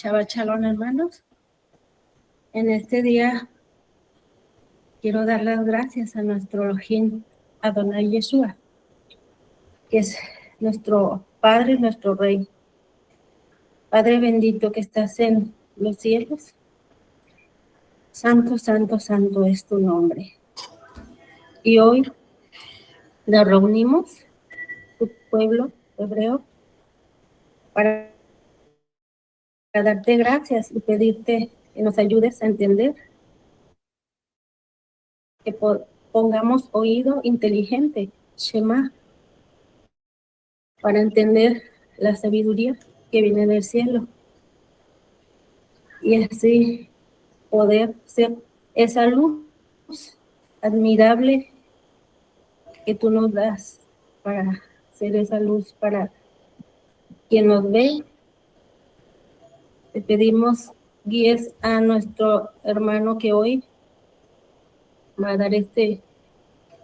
Shabbat Shalom, hermanos. En este día quiero dar las gracias a nuestro Elohim Adonai Yeshua, que es nuestro Padre y nuestro Rey. Padre bendito que estás en los cielos, santo, santo, santo es tu nombre. Y hoy nos reunimos, tu pueblo hebreo, para darte gracias y pedirte que nos ayudes a entender, que pongamos oído inteligente, Shema, para entender la sabiduría que viene del cielo y así poder ser esa luz admirable que tú nos das, para ser esa luz para quien nos ve. Te pedimos guíes a nuestro hermano que hoy va a dar este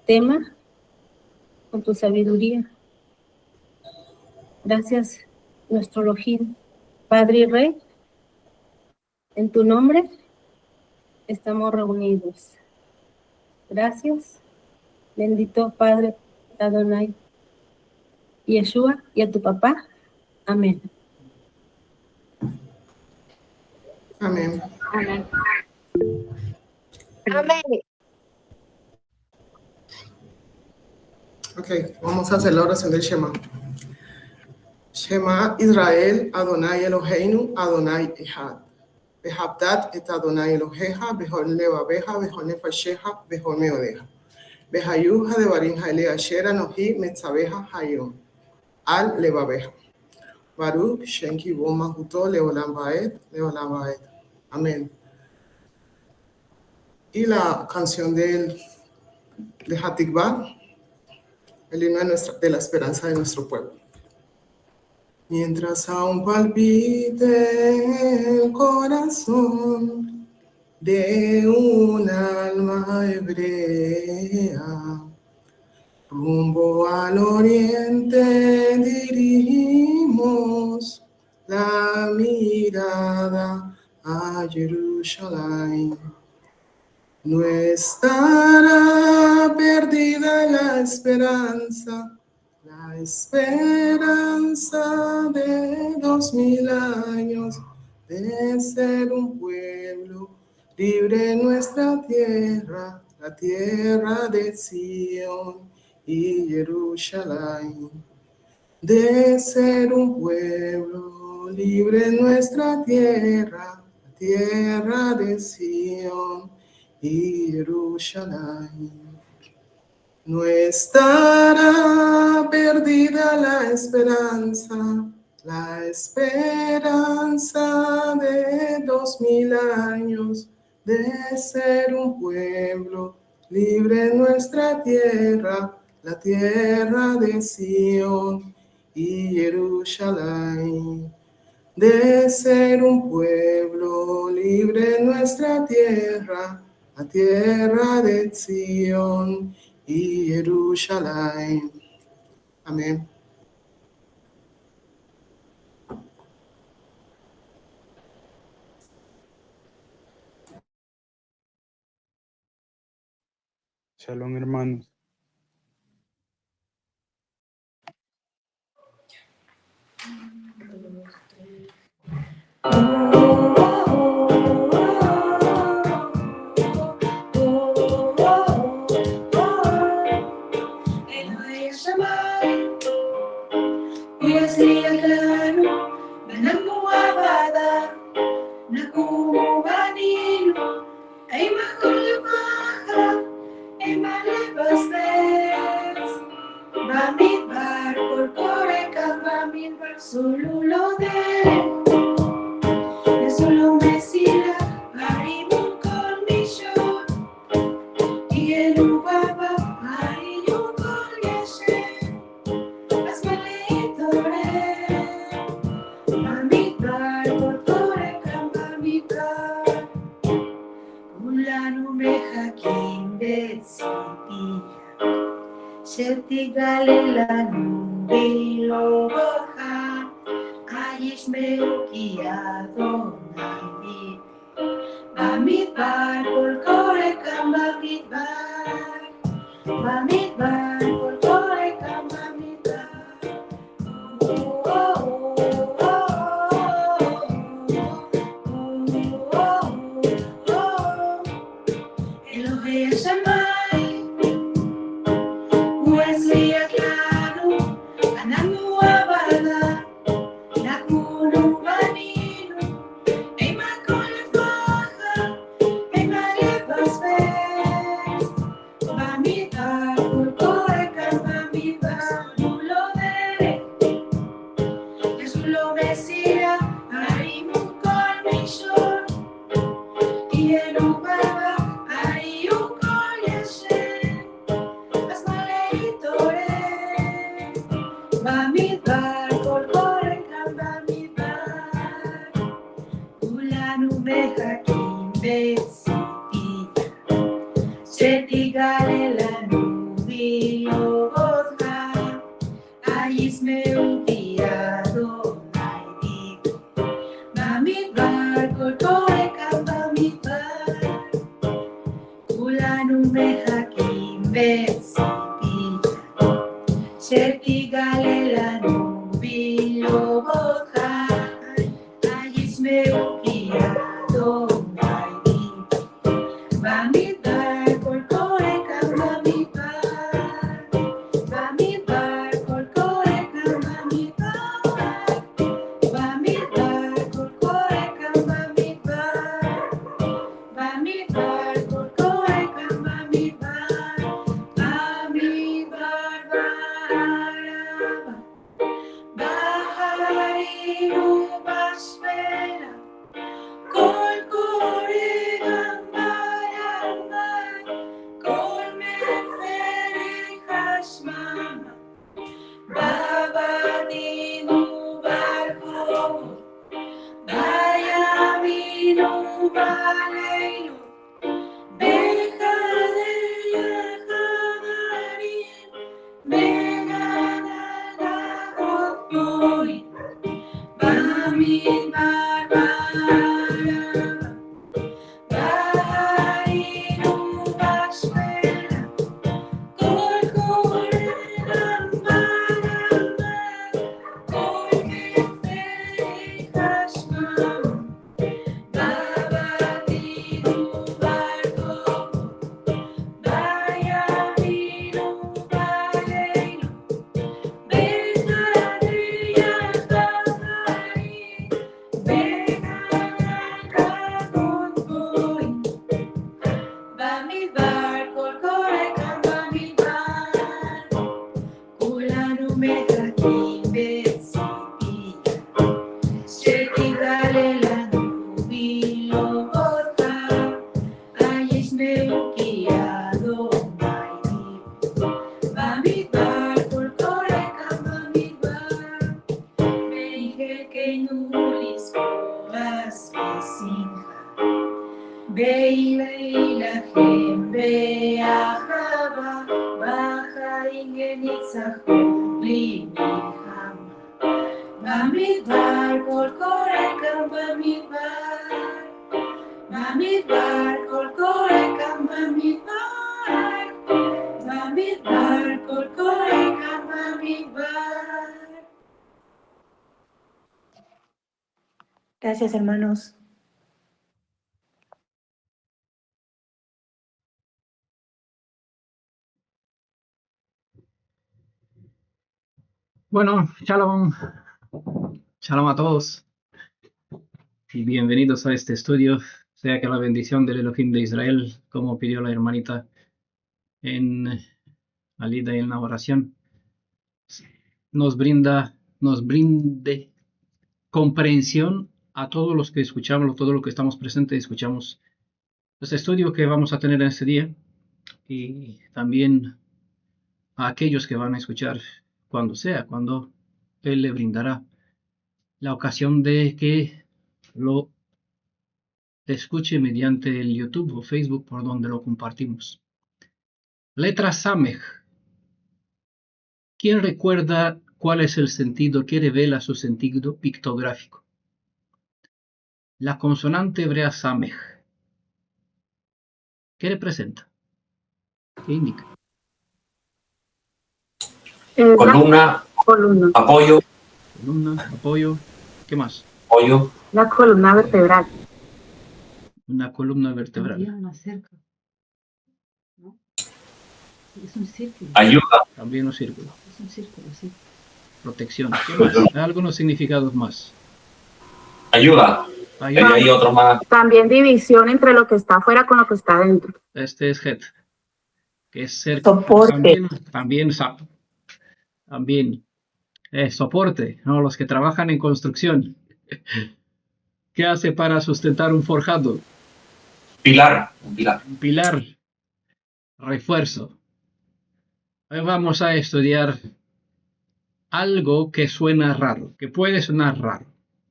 tema con tu sabiduría. Gracias, nuestro Elohim, Padre y Rey, en tu nombre estamos reunidos. Gracias, bendito Padre Adonai Yeshua, y a tu papá. Amén. Amén. Amén. Amén. Ok, vamos a hacer la oración del Shema. Shema Israel, Adonai Eloheinu, Adonai Echad. Behabdat et Adonai Eloheja, Behol Levabeja, Behol Nefasheja, Behol Meodeja. Behayuja de Barin Haile Asher Anohi Metzabeja Hayom. Al Levabeja. Baruch Shenki Boma Huto Leolam Baed, Leolam Baed. Amén. Y la canción de Hatikvah, el himno de la esperanza de nuestro pueblo. Mientras aún palpite el corazón de un alma hebrea, rumbo al oriente dirigimos la mirada a Jerusalén. No estará perdida la esperanza de 2000 años de ser un pueblo libre en nuestra tierra, la tierra de Sion y Jerusalén. De ser un pueblo libre en nuestra tierra, la tierra de Sion y Jerusalén. No estará perdida la esperanza de 2000 años de ser un pueblo libre en nuestra tierra, la tierra de Sion y Jerusalén. De ser un pueblo libre en nuestra tierra, la tierra de Sion y Jerusalén. Amén. Shalom, hermanos. שתגלה לנו בהילוכה, הישועה ישמעו כי אדוני במדבר, קול קורא קם במדבר, קול קורא קם במדבר. אלוהי השמיים, הוא הצליח לנו, אנחנו עבדה, נקונו בנינו, אין מקום לפחד, אין מה לבזבז. במדבר, קול קורא קם במדבר, הוא לא דרך, יש לו מסירה, הרימו כל מישור, תהיינו בבה, היו כל ישן, אז מה להתעורר? במדבר, קול קורא קם במדבר, כולנו מחכים בציפייה, שתגלה לנו בלעודך, הישמעו כי אדוני במדבר, קול קורא קם במדבר, כולנו מחכים בציפייה, שתגלה לנו בלעודך, הישמעו כי אדוני במדבר, קול קורא קם במדבר, במדבר, קול קורא קם במדבר, במדבר, קול קורא קם במדבר, במדבר, קול קורא קם במדבר, במדבר בערבה, בהרים ובשפלה, קול קורא גם בימיים, כל מלך השממה, בבתים וברחובות, בימים ובלילות, בחדרי החדרים, בגן הדגות גבוהים, במדבר בערבה, בהרים ובשפלה, קול קורא גם בימיים, כל מלך השממה, בבתים וברחובות, בימים ובלילות, בחדרי החדרים, בגן הדגות גבוהים, במדבר, קול קורא קם במדבר, כולנו מחכים בציפייה, שתגלה לנו בלעודך, הישמעו כי אדוני במדבר, קול קורא קם במדבר, בחלקנו לשבוע בשמחה, בהילחם באחווה, בחיים וניצחון בלי מלחמה, במדבר, קול קורא קם במדבר, במדבר, קול קורא קם במדבר, במדבר, קול קורא קם במדבר. Gracias, hermanos. Bueno, shalom. Shalom a todos y bienvenidos a este estudio. Sea que la bendición del Elohim de Israel, como pidió la hermanita en Alida en la oración, nos brinde comprensión a todos los que escuchamos, todo lo que estamos presentes y escuchamos este estudio que vamos a tener en este día, y también a aquellos que van a escuchar cuando Él le brindará la ocasión de que lo escuche mediante el YouTube o Facebook por donde lo compartimos. Letra Samej. ¿Quién recuerda cuál es el sentido, qué revela su sentido pictográfico? la consonante hebrea Samej. ¿Qué representa? ¿Qué indica? Columna, Columna. apoyo, Columna, apoyo. ¿Qué más? apoyo, La columna vertebral. Una columna vertebral. También una cerca, ¿no? Es un círculo. ayuda, También un círculo. Es un círculo, sí. Protección. ¿Qué más? Hay algunos significados más. ayuda. Y Ayuda. hay otro más. También división entre lo que está afuera con lo que está dentro. Este es het, que es cerca. Soporte. También soporte, ¿no? Los que trabajan en construcción. ¿Qué hace para sustentar un forjado? Pilar, un pilar. Un pilar. Refuerzo. Hoy vamos a estudiar algo que suena raro, que puede sonar raro,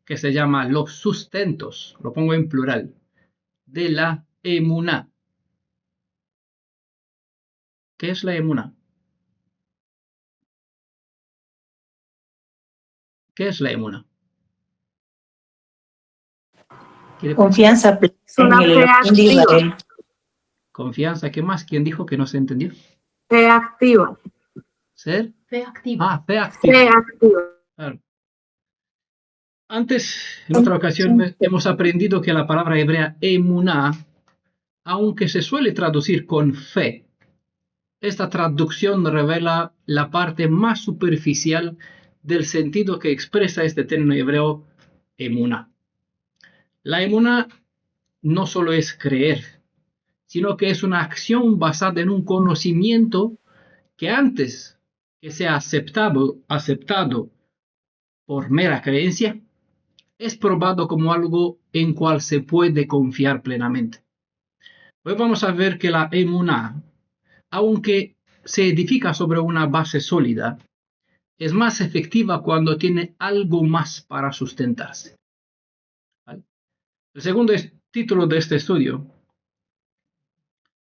que se llama los sustentos, lo pongo en plural, de la emuná. ¿Qué es la emuná? ¿Qué es la emuná? Confianza plena en el Elohim de Israel. Confianza, ¿qué más? ¿Quién dijo que no se entendió? Fe activa. ¿Ser? Fe activa. Ah, fe activa. Fe activa. Claro. Antes, en otra ocasión, hemos aprendido que la palabra hebrea emuná, aunque se suele traducir con fe, esta traducción revela la parte más superficial del sentido que expresa este término hebreo emuná. La emuná no solo es creer, sino que es una acción basada en un conocimiento que antes que sea aceptado por mera creencia, es probado como algo en cual se puede confiar plenamente. Hoy vamos a ver que la emuná, aunque se edifica sobre una base sólida, es más efectiva cuando tiene algo más para sustentarse. ¿Vale? El segundo título de este estudio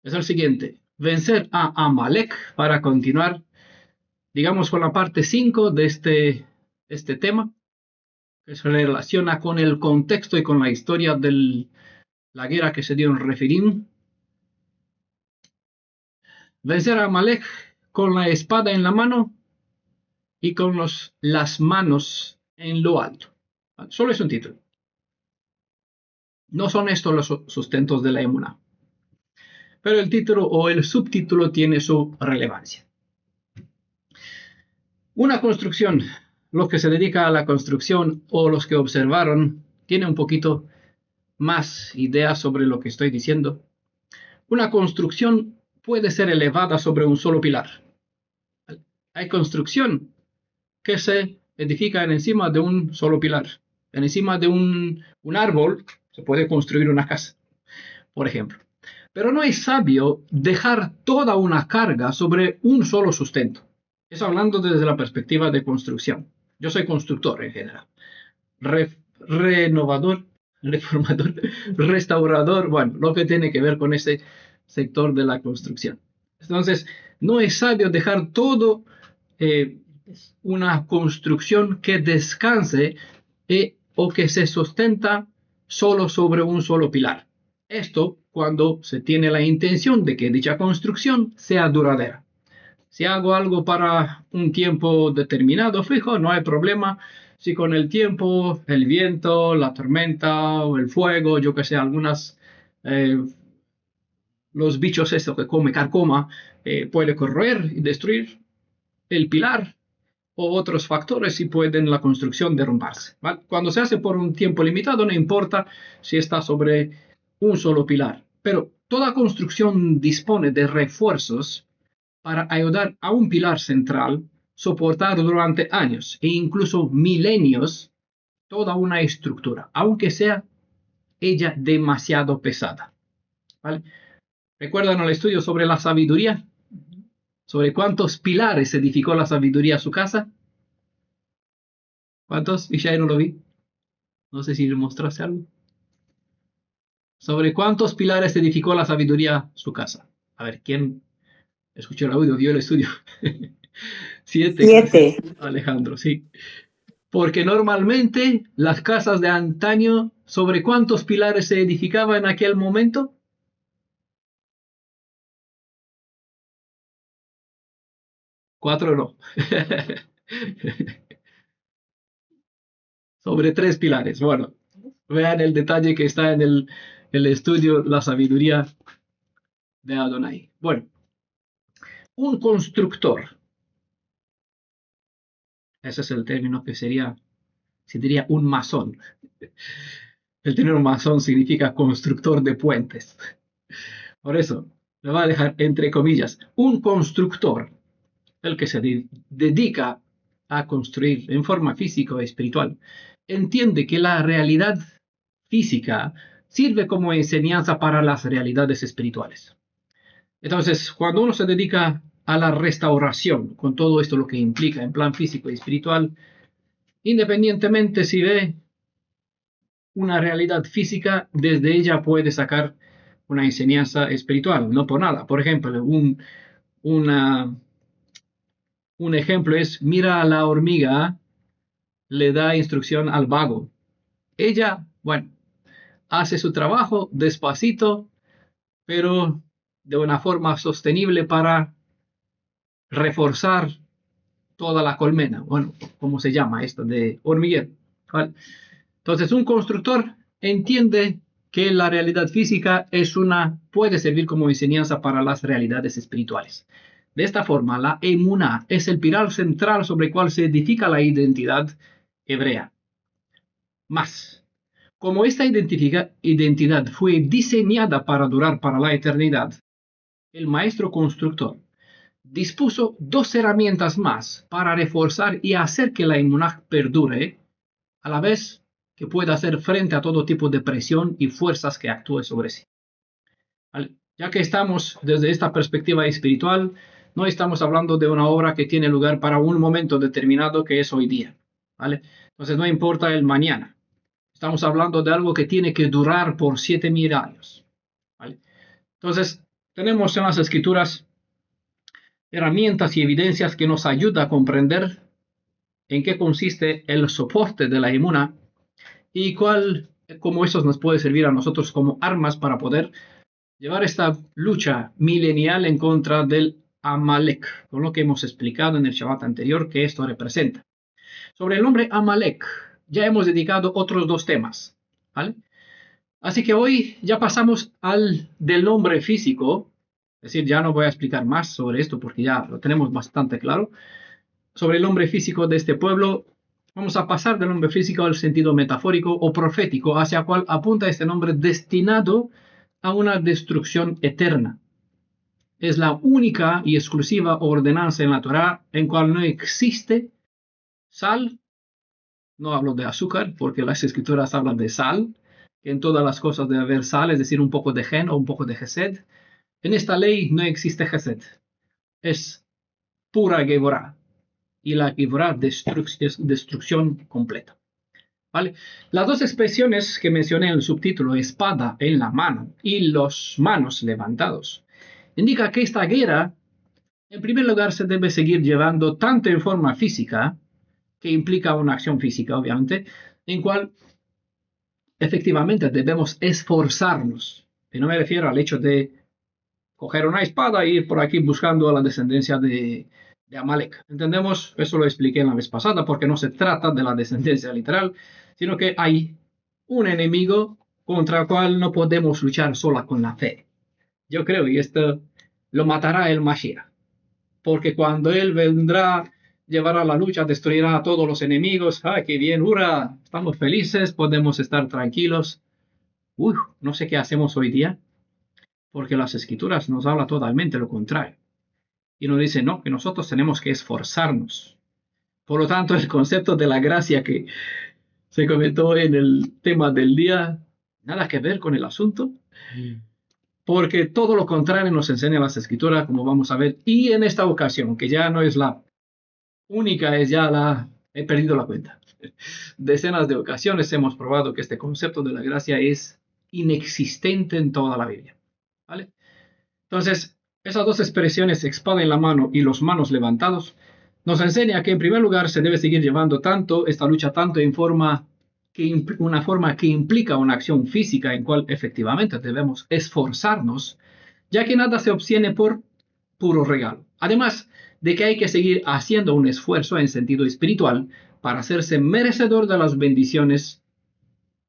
es el siguiente: vencer a Amalek, para continuar, digamos, con la parte 5 de este tema, que se relaciona con el contexto y con la historia de la guerra que se dio en Refidim. Vencer a Amalek con la espada en la mano y con las manos en lo alto. Solo es un título. No son estos los sustentos de la emuná. Pero el título o el subtítulo tiene su relevancia. Una construcción, los que se dedican a la construcción o los que observaron, tienen un poquito más ideas sobre lo que estoy diciendo. Una construcción puede ser elevada sobre un solo pilar. Hay construcción que se edifica encima de un solo pilar. Encima de un árbol se puede construir una casa, por ejemplo. Pero no es sabio dejar toda una carga sobre un solo sustento. Eso hablando desde la perspectiva de construcción. Yo soy constructor en general. Renovador, reformador, restaurador, bueno, lo que tiene que ver con ese sector de la construcción. Entonces, no es sabio dejar todo una construcción que descanse o que se sustenta solo sobre un solo pilar. Esto cuando se tiene la intención de que dicha construcción sea duradera. Si hago algo para un tiempo determinado, fijo, no hay problema. Si con el tiempo, el viento, la tormenta o el fuego, yo que sé, los bichos estos que come carcoma, puede corroer y destruir el pilar, o otros factores y pueden la construcción derrumbarse. ¿Vale? Cuando se hace por un tiempo limitado, no importa si está sobre un solo pilar. Pero toda construcción dispone de refuerzos para ayudar a un pilar central soportar durante años e incluso milenios toda una estructura, aunque sea ella demasiado pesada. ¿Vale? ¿Recuerdan el estudio sobre la sabiduría? ¿Sobre cuántos pilares edificó la sabiduría su casa? ¿Cuántos? Y ya no lo vi. No sé si le mostraste algo. ¿Sobre cuántos pilares edificó la sabiduría su casa? A ver, ¿quién escuchó el audio, vio el estudio? 7. 7. Alejandro, sí. Porque normalmente las casas de antaño ¿Sobre cuántos pilares se edificaba en aquel momento? Cuatro no. Sobre 3 pilares. Bueno, vean el detalle que está en el estudio La sabiduría de Adonai. Bueno, un constructor. Ese es el término que se diría un masón. El término masón significa constructor de puentes. Por eso, me va a dejar entre comillas, un constructor, el que se dedica a construir en forma física o espiritual, entiende que la realidad física sirve como enseñanza para las realidades espirituales. Entonces, cuando uno se dedica a la restauración, con todo esto lo que implica en plan físico y espiritual, independientemente si ve una realidad física, desde ella puede sacar una enseñanza espiritual, no por nada. Por ejemplo, un ejemplo es, mira a la hormiga, le da instrucción al vago. Ella, bueno, hace su trabajo despacito, pero de una forma sostenible para reforzar toda la colmena. Bueno, ¿cómo se llama esto? De hormiguero. ¿Vale? Entonces, un constructor entiende que la realidad física puede servir como enseñanza para las realidades espirituales. De esta forma, la emuná es el pilar central sobre el cual se edifica la identidad hebrea. Más, como esta identidad fue diseñada para durar para la eternidad, el maestro constructor dispuso 2 herramientas más para reforzar y hacer que la emuná perdure, a la vez que pueda hacer frente a todo tipo de presión y fuerzas que actúe sobre sí. ¿Vale? Ya que estamos desde esta perspectiva espiritual, no estamos hablando de una obra que tiene lugar para un momento determinado que es hoy día. ¿Vale? Entonces no importa el mañana. Estamos hablando de algo que tiene que durar por 7.000 años. ¿Vale? Entonces tenemos en las escrituras herramientas y evidencias que nos ayudan a comprender en qué consiste el soporte de la emuná y cómo eso nos puede servir a nosotros como armas para poder llevar esta lucha milenial en contra del Amalek, con lo que hemos explicado en el Shabbat anterior que esto representa. Sobre el nombre Amalek ya hemos dedicado otros 2 temas, ¿vale? Así que hoy ya pasamos del nombre físico, es decir, ya no voy a explicar más sobre esto porque ya lo tenemos bastante claro. Sobre el nombre físico de este pueblo, vamos a pasar del nombre físico al sentido metafórico o profético, hacia el cual apunta este nombre destinado a una destrucción eterna. Es la única y exclusiva ordenanza en la Torá en cual no existe sal. No hablo de azúcar porque las escrituras hablan de sal, que en todas las cosas debe haber sal, es decir, un poco de gen o un poco de gesed. En esta ley no existe gesed, es pura gevorá, y la gevorá es destrucción completa. ¿Vale? Las 2 expresiones que mencioné en el subtítulo, espada en la mano y los manos levantados, indica que esta guerra, en primer lugar, se debe seguir llevando tanto en forma física, que implica una acción física, obviamente, en cual efectivamente debemos esforzarnos. Y no me refiero al hecho de coger una espada e ir por aquí buscando a la descendencia de Amalek. ¿Entendemos? Eso lo expliqué en la vez pasada, porque no se trata de la descendencia literal, sino que hay un enemigo contra el cual no podemos luchar sola con la fe. Yo creo, y esto lo matará el Mashiach, porque cuando él vendrá, llevará la lucha, destruirá a todos los enemigos. ¡Ay, qué bien! ¡Hurra! Estamos felices, podemos estar tranquilos. No sé qué hacemos hoy día, porque las escrituras nos hablan totalmente lo contrario. Y nos dicen, no, que nosotros tenemos que esforzarnos. Por lo tanto, el concepto de la gracia que se comentó en el tema del día, nada que ver con el asunto, porque todo lo contrario nos enseña las escrituras, como vamos a ver. Y en esta ocasión, que ya no es la única, he perdido la cuenta. Decenas de ocasiones hemos probado que este concepto de la gracia es inexistente en toda la Biblia. ¿Vale? Entonces, esas 2 expresiones, espada en la mano y los manos levantados, nos enseña que en primer lugar se debe seguir llevando esta lucha tanto en forma una forma que implica una acción física en cual efectivamente debemos esforzarnos, ya que nada se obtiene por puro regalo. Además de que hay que seguir haciendo un esfuerzo en sentido espiritual para hacerse merecedor de las bendiciones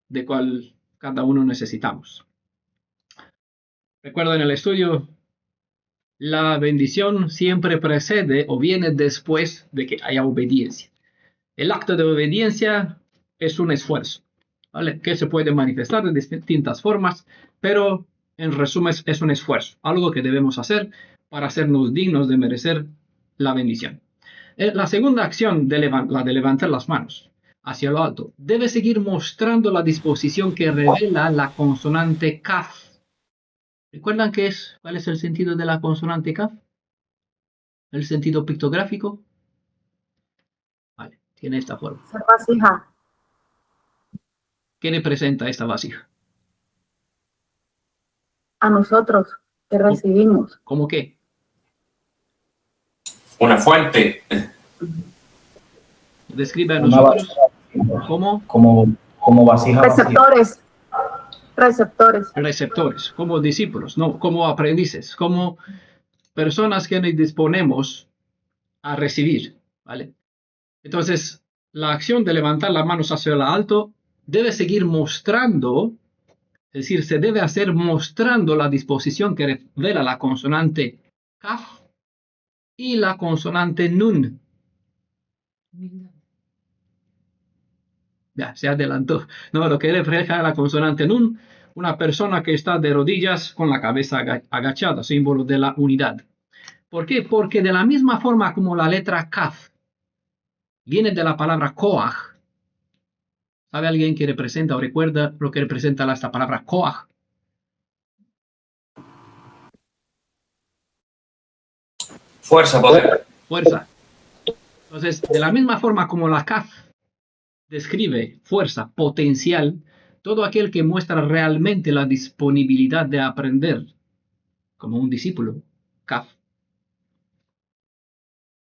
de cual cada uno necesitamos. Recuerden el estudio, la bendición siempre precede o viene después de que haya obediencia. El acto de obediencia es un esfuerzo, ¿vale? Que se puede manifestar de distintas formas, pero en resumen es un esfuerzo, algo que debemos hacer para hacernos dignos de merecer la bendición. La segunda acción, la de levantar las manos hacia lo alto, debe seguir mostrando la disposición que revela la consonante kaf. ¿Recuerdan cuál es el sentido de la consonante kaf? ¿El sentido pictográfico? Vale, tiene esta forma. Vasija. ¿Qué representa esta vasija? A nosotros que recibimos. ¿Cómo qué? Una fuente. Describe a nosotros como vasija vacía. Receptores. Como discípulos, no como aprendices, como personas que nos disponemos a recibir, ¿vale? Entonces, la acción de levantar las manos hacia el alto debe seguir mostrando, es decir, se debe hacer mostrando la disposición que revela la consonante kaf y la consonante nun. Ya, se adelantó. No, lo que refleja la consonante nun, una persona que está de rodillas con la cabeza agachada, símbolo de la unidad. ¿Por qué? Porque de la misma forma como la letra kaf viene de la palabra koach. ¿Sabe alguien que representa o recuerda lo que representa esta palabra koach? Fuerza, poder. Fuerza. Entonces, de la misma forma como la kaf describe fuerza, potencial, todo aquel que muestra realmente la disponibilidad de aprender, como un discípulo, kaf,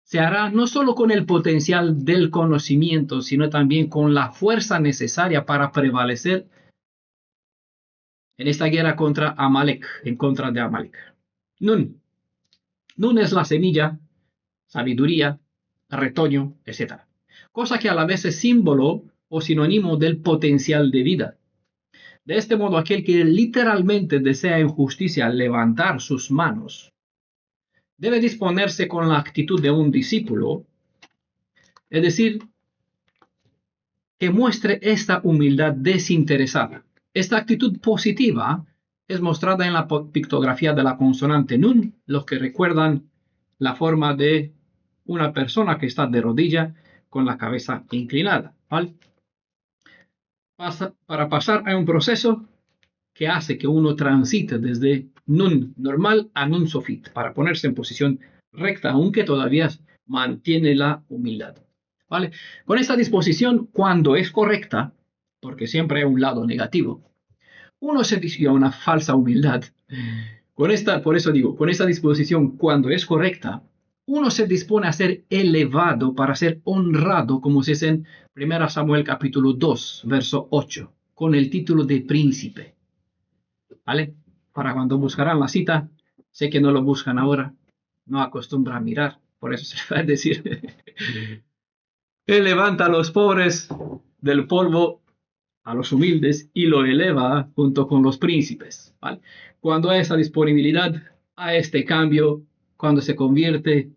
se hará no solo con el potencial del conocimiento, sino también con la fuerza necesaria para prevalecer en esta guerra contra Amalek, en contra de Amalek. Nun. Nun es la semilla, sabiduría, retoño, etc. Cosa que a la vez es símbolo o sinónimo del potencial de vida. De este modo, aquel que literalmente desea en justicia levantar sus manos, debe disponerse con la actitud de un discípulo, es decir, que muestre esta humildad desinteresada. Esta actitud positiva es mostrada en la pictografía de la consonante nun, los que recuerdan la forma de una persona que está de rodilla con la cabeza inclinada, ¿vale? Para pasar a un proceso que hace que uno transite desde nun normal a nun sofit, para ponerse en posición recta, aunque todavía mantiene la humildad, ¿vale? Con esta disposición, cuando es correcta, porque siempre hay un lado negativo, uno se dice una falsa humildad. Por eso digo, con esta disposición, cuando es correcta, uno se dispone a ser elevado para ser honrado, como se dice en 1 Samuel capítulo 2, verso 8, con el título de príncipe. ¿Vale? Para cuando buscarán la cita, sé que no lo buscan ahora, no acostumbra a mirar, por eso se le va a decir. Él levanta a los pobres del polvo, a los humildes, y lo eleva junto con los príncipes, ¿vale? Cuando hay esa disponibilidad, a este cambio, cuando se convierte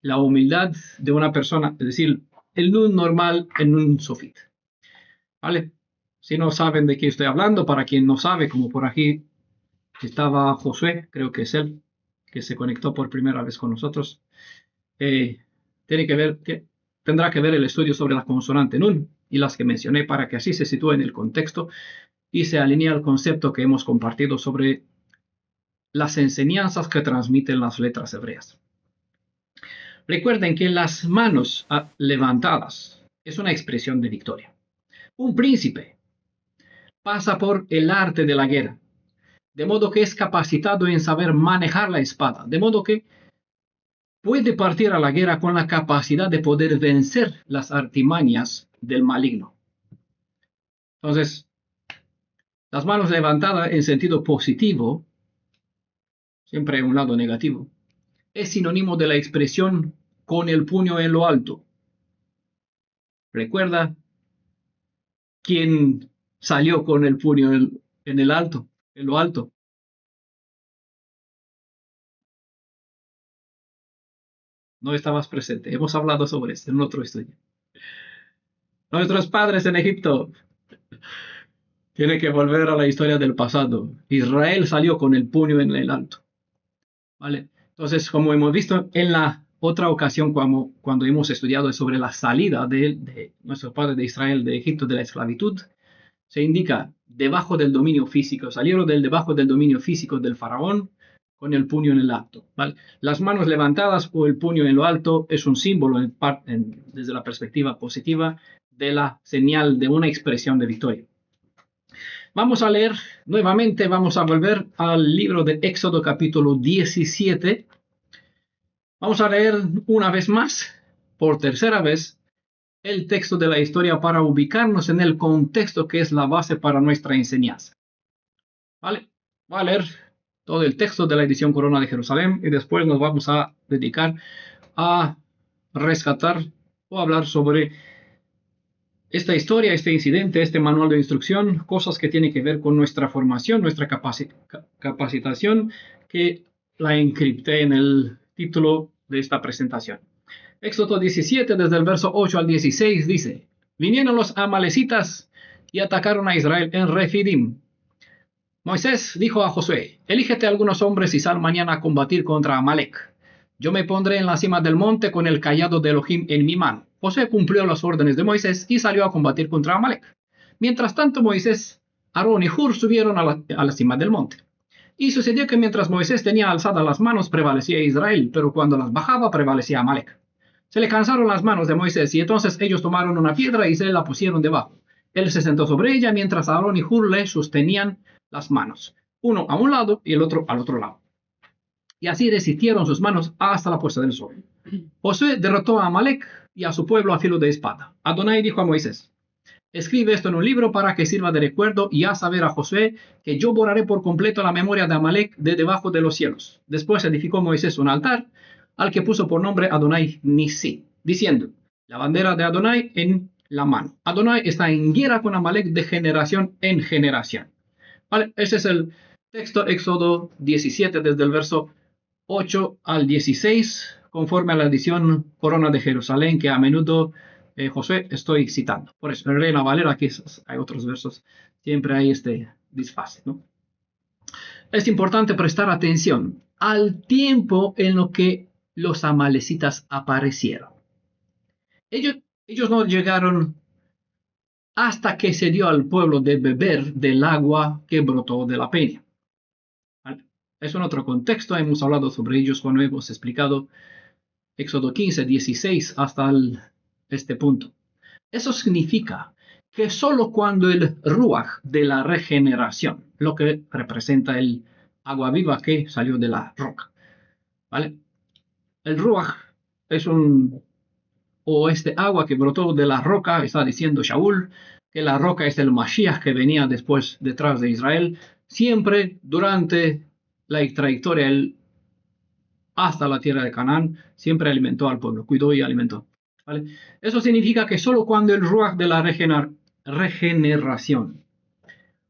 la humildad de una persona, es decir, el nun normal en un sofit, ¿vale? Si no saben de qué estoy hablando, para quien no sabe, como por aquí estaba Josué, creo que es él, que se conectó por primera vez con nosotros, tendrá que ver el estudio sobre la consonante nun y las que mencioné para que así se sitúe en el contexto y se alinee al concepto que hemos compartido sobre las enseñanzas que transmiten las letras hebreas. Recuerden que las manos levantadas es una expresión de victoria. Un príncipe pasa por el arte de la guerra, de modo que es capacitado en saber manejar la espada, de modo que puede partir a la guerra con la capacidad de poder vencer las artimañas del maligno. Entonces, las manos levantadas en sentido positivo, siempre hay un lado negativo, es sinónimo de la expresión con el puño en lo alto. Recuerda quién salió con el puño en el alto, en lo alto. No estabas presente. Hemos hablado sobre esto en otro estudio. Nuestros padres en Egipto. Tiene que volver a la historia del pasado. Israel salió con el puño en el alto. ¿Vale? Entonces, como hemos visto en la otra ocasión cuando hemos estudiado sobre la salida de nuestros padres de Israel de Egipto de la esclavitud, se indica debajo del dominio físico. Salieron debajo del dominio físico del faraón con el puño en el alto. ¿Vale? Las manos levantadas o el puño en lo alto es un símbolo desde la perspectiva positiva de la señal de una expresión de victoria. Vamos a leer nuevamente, vamos a volver al libro de Éxodo capítulo 17. Vamos a leer una vez más, por tercera vez, el texto de la historia para ubicarnos en el contexto que es la base para nuestra enseñanza. ¿Vale? Voy a leer todo el texto de la edición Corona de Jerusalén y después nos vamos a dedicar a rescatar o hablar sobre esta historia, este incidente, este manual de instrucción, cosas que tienen que ver con nuestra formación, nuestra capacitación, que la encripté en el título de esta presentación. Éxodo 17, desde el verso 8 al 16, dice: Vinieron los amalecitas y atacaron a Israel en Refidim. Moisés dijo a Josué: Elígete algunos hombres y sal mañana a combatir contra Amalec. Yo me pondré en la cima del monte con el cayado de Elohim en mi mano. Josué cumplió las órdenes de Moisés y salió a combatir contra Amalec. Mientras tanto, Moisés, Aarón y Hur subieron a la cima del monte. Y sucedió que mientras Moisés tenía alzadas las manos, prevalecía Israel, pero cuando las bajaba, prevalecía Amalec. Se le cansaron las manos de Moisés, y entonces ellos tomaron una piedra y se la pusieron debajo. Él se sentó sobre ella, mientras Aarón y Hur le sostenían las manos, uno a un lado y el otro al otro lado. Y así resistieron sus manos hasta la puesta del sol. Josué derrotó a Amalec y a su pueblo a filo de espada. Adonai dijo a Moisés: Escribe esto en un libro para que sirva de recuerdo y haz saber a Josué que yo borraré por completo la memoria de Amalec de debajo de los cielos. Después edificó Moisés un altar al que puso por nombre Adonai Nissi, diciendo: la bandera de Adonai en la mano. Adonai está en guerra con Amalec de generación en generación. ¿Vale? Ese es el texto, Éxodo 17, desde el verso 8 al 16, conforme a la edición Corona de Jerusalén, que a menudo Josué estoy citando. Por eso, en Reina Valera, aquí hay otros versos, siempre hay este desfase, ¿no? Es importante prestar atención al tiempo en lo que los amalecitas aparecieron. Ellos no llegaron hasta que se dio al pueblo de beber del agua que brotó de la peña. ¿Vale? Es un otro contexto, hemos hablado sobre ellos cuando hemos explicado Éxodo 15, 16 hasta este punto. Eso significa que solo cuando el ruaj de la regeneración, lo que representa el agua viva que salió de la roca, ¿vale? El ruaj es este agua que brotó de la roca, está diciendo Shaul, que la roca es el Mashiach que venía después detrás de Israel, siempre durante la trayectoria hasta la tierra de Canaán, siempre alimentó al pueblo, cuidó y alimentó. ¿Vale? Eso significa que solo cuando el ruaj de la regeneración,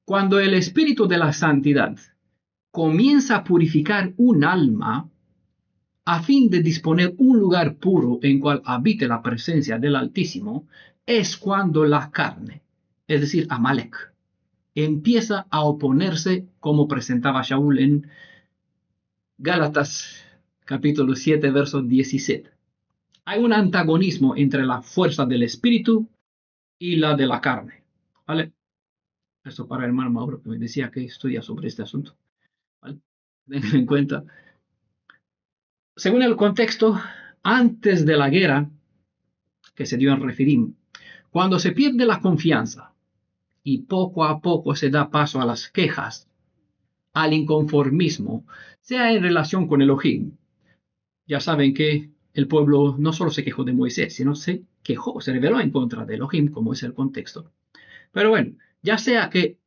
cuando el espíritu de la santidad comienza a purificar un alma a fin de disponer un lugar puro en cual habite la presencia del Altísimo, es cuando la carne, es decir, Amalek, empieza a oponerse, como presentaba Shaul en Gálatas capítulo 7, verso 17. Hay un antagonismo entre la fuerza del espíritu y la de la carne. ¿Vale? Esto para el hermano Mauro, que me decía que estudia sobre este asunto. ¿Vale? Tengan en cuenta. Según el contexto, antes de la guerra que se dio en Refidim, cuando se pierde la confianza y poco a poco se da paso a las quejas, al inconformismo, sea en relación con Elohim, ya saben que el pueblo no solo se quejó de Moisés, sino se rebeló en contra de Elohim, como es el contexto. Pero bueno, ya sea que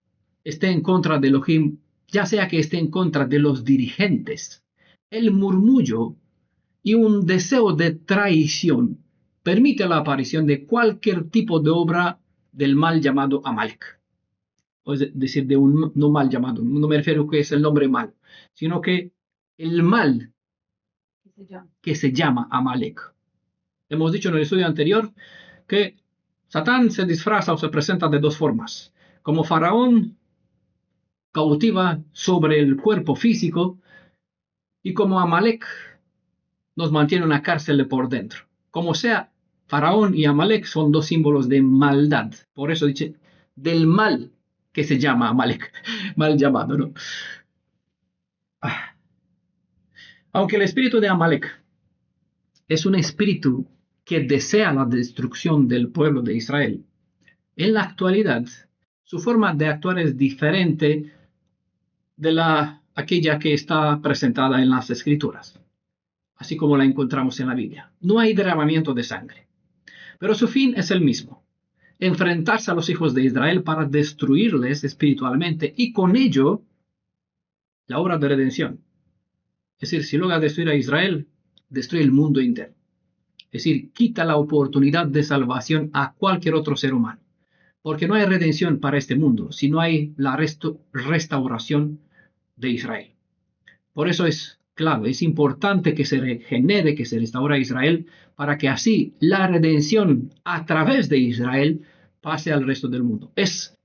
esté en contra de Elohim, ya sea que esté en contra de los dirigentes, el murmullo y un deseo de traición permite la aparición de cualquier tipo de obra del mal llamado Amalek. O es decir, de un no mal llamado, no me refiero que es el nombre mal, sino que el mal que se llama Amalek. Hemos dicho en el estudio anterior que Satán se disfraza o se presenta de dos formas. Como faraón cautiva sobre el cuerpo físico y como Amalek nos mantiene en una cárcel de por dentro. Como sea, faraón y Amalek son dos símbolos de maldad. Por eso dice del mal que se llama Amalek. Mal llamado, ¿no? Aunque el espíritu de Amalek es un espíritu que desea la destrucción del pueblo de Israel, en la actualidad su forma de actuar es diferente de aquella que está presentada en las Escrituras, así como la encontramos en la Biblia. No hay derramamiento de sangre, pero su fin es el mismo: enfrentarse a los hijos de Israel para destruirles espiritualmente y con ello la obra de redención. Es decir, si logra destruir a Israel, destruye el mundo entero. Es decir, quita la oportunidad de salvación a cualquier otro ser humano. Porque no hay redención para este mundo si no hay la restauración de Israel. Por eso es clave, es importante que se regenere, que se restaure a Israel, para que así la redención a través de Israel pase al resto del mundo. Es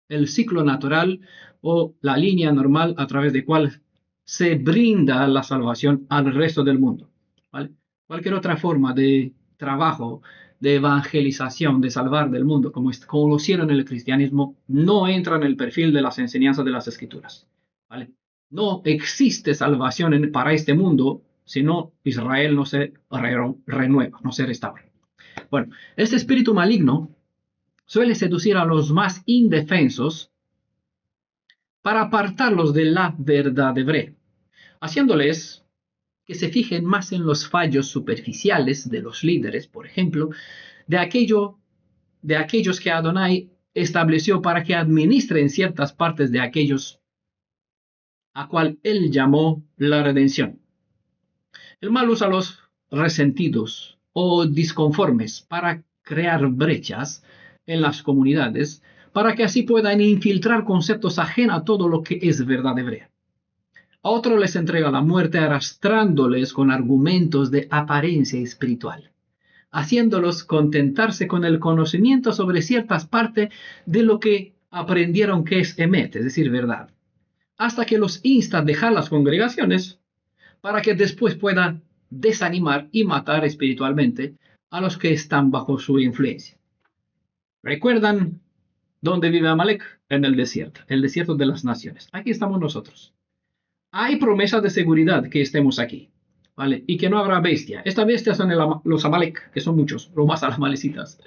el ciclo natural o la línea normal a través de cual se brinda la salvación al resto del mundo, ¿vale? Cualquier otra forma de trabajo, de evangelización, de salvar del mundo, como lo hicieron en el cristianismo, no entra en el perfil de las enseñanzas de las Escrituras, ¿vale? No existe salvación para este mundo si no Israel no se renueva, no se restaura. Bueno, este espíritu maligno suele seducir a los más indefensos para apartarlos de la verdad hebrea, haciéndoles que se fijen más en los fallos superficiales de los líderes, por ejemplo, de aquellos que Adonai estableció para que administren ciertas partes de aquellos a cual él llamó la redención. El mal usa a los resentidos o disconformes para crear brechas en las comunidades, para que así puedan infiltrar conceptos ajenos a todo lo que es verdad hebrea. A otros les entrega la muerte arrastrándoles con argumentos de apariencia espiritual, haciéndolos contentarse con el conocimiento sobre ciertas partes de lo que aprendieron que es emet, es decir, verdad, hasta que los insta a dejar las congregaciones para que después puedan desanimar y matar espiritualmente a los que están bajo su influencia. ¿Recuerdan dónde vive Amalek? En el desierto de las naciones. Aquí estamos nosotros. Hay promesa de seguridad que estemos aquí, ¿vale? Y que no habrá bestia. Estas bestias son los Amalek, que son muchos, los más amalecitas,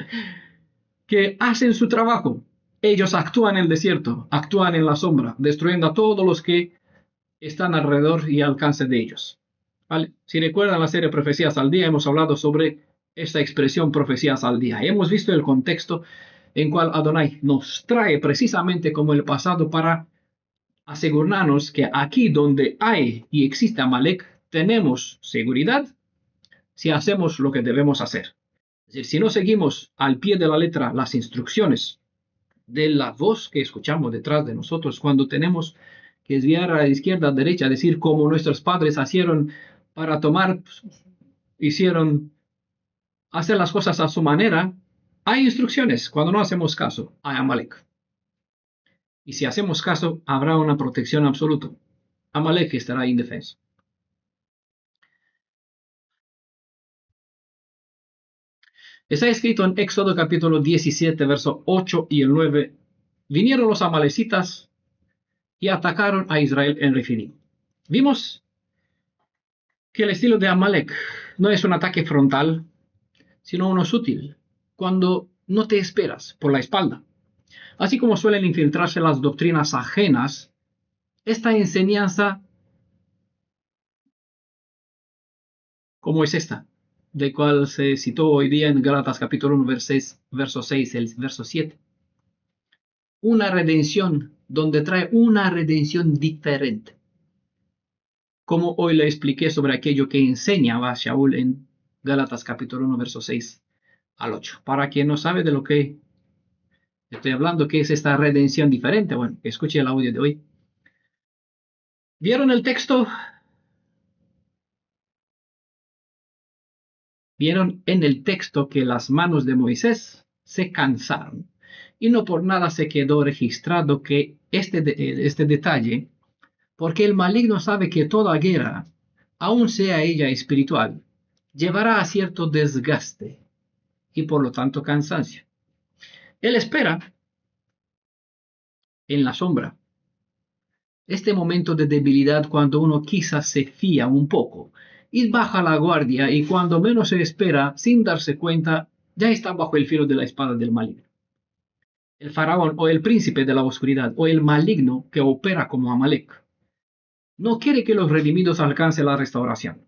que hacen su trabajo. Ellos actúan en el desierto, actúan en la sombra, destruyendo a todos los que están alrededor y al alcance de ellos, ¿vale? Si recuerdan la serie Profecías al Día, hemos hablado sobre esta expresión Profecías al Día. Hemos visto el contexto en cual Adonai nos trae precisamente como el pasado para asegurarnos que aquí donde hay y existe Amalek, tenemos seguridad si hacemos lo que debemos hacer. Es decir, si no seguimos al pie de la letra las instrucciones de la voz que escuchamos detrás de nosotros cuando tenemos que desviar a la izquierda, a la derecha, decir como nuestros padres hicieron para hicieron hacer las cosas a su manera, hay instrucciones. Cuando no hacemos caso, hay Amalek. Y si hacemos caso, habrá una protección absoluta. Amalek estará indefenso. Está escrito en Éxodo capítulo 17, verso 8 y el 9. Vinieron los amalecitas y atacaron a Israel en Refidim. Vimos que el estilo de Amalek no es un ataque frontal, sino uno sutil, cuando no te esperas, por la espalda. Así como suelen infiltrarse las doctrinas ajenas, esta enseñanza, como es esta, de cual se citó hoy día en Gálatas capítulo 1, verso 6, el verso 7. una redención donde trae una redención diferente. Como hoy le expliqué sobre aquello que enseñaba Shaul en Gálatas capítulo 1, versos 6 al 8. Para quien no sabe de lo que estoy hablando, ¿qué es esta redención diferente? Bueno, escuche el audio de hoy. ¿Vieron el texto? Vieron en el texto que las manos de Moisés se cansaron. Y no por nada se quedó registrado que este detalle, porque el maligno sabe que toda guerra, aun sea ella espiritual, llevará a cierto desgaste y por lo tanto cansancio. Él espera en la sombra este momento de debilidad cuando uno quizás se fía un poco y baja la guardia y cuando menos se espera, sin darse cuenta, ya está bajo el filo de la espada del maligno. El faraón o el príncipe de la oscuridad o el maligno que opera como Amalek no quiere que los redimidos alcancen la restauración.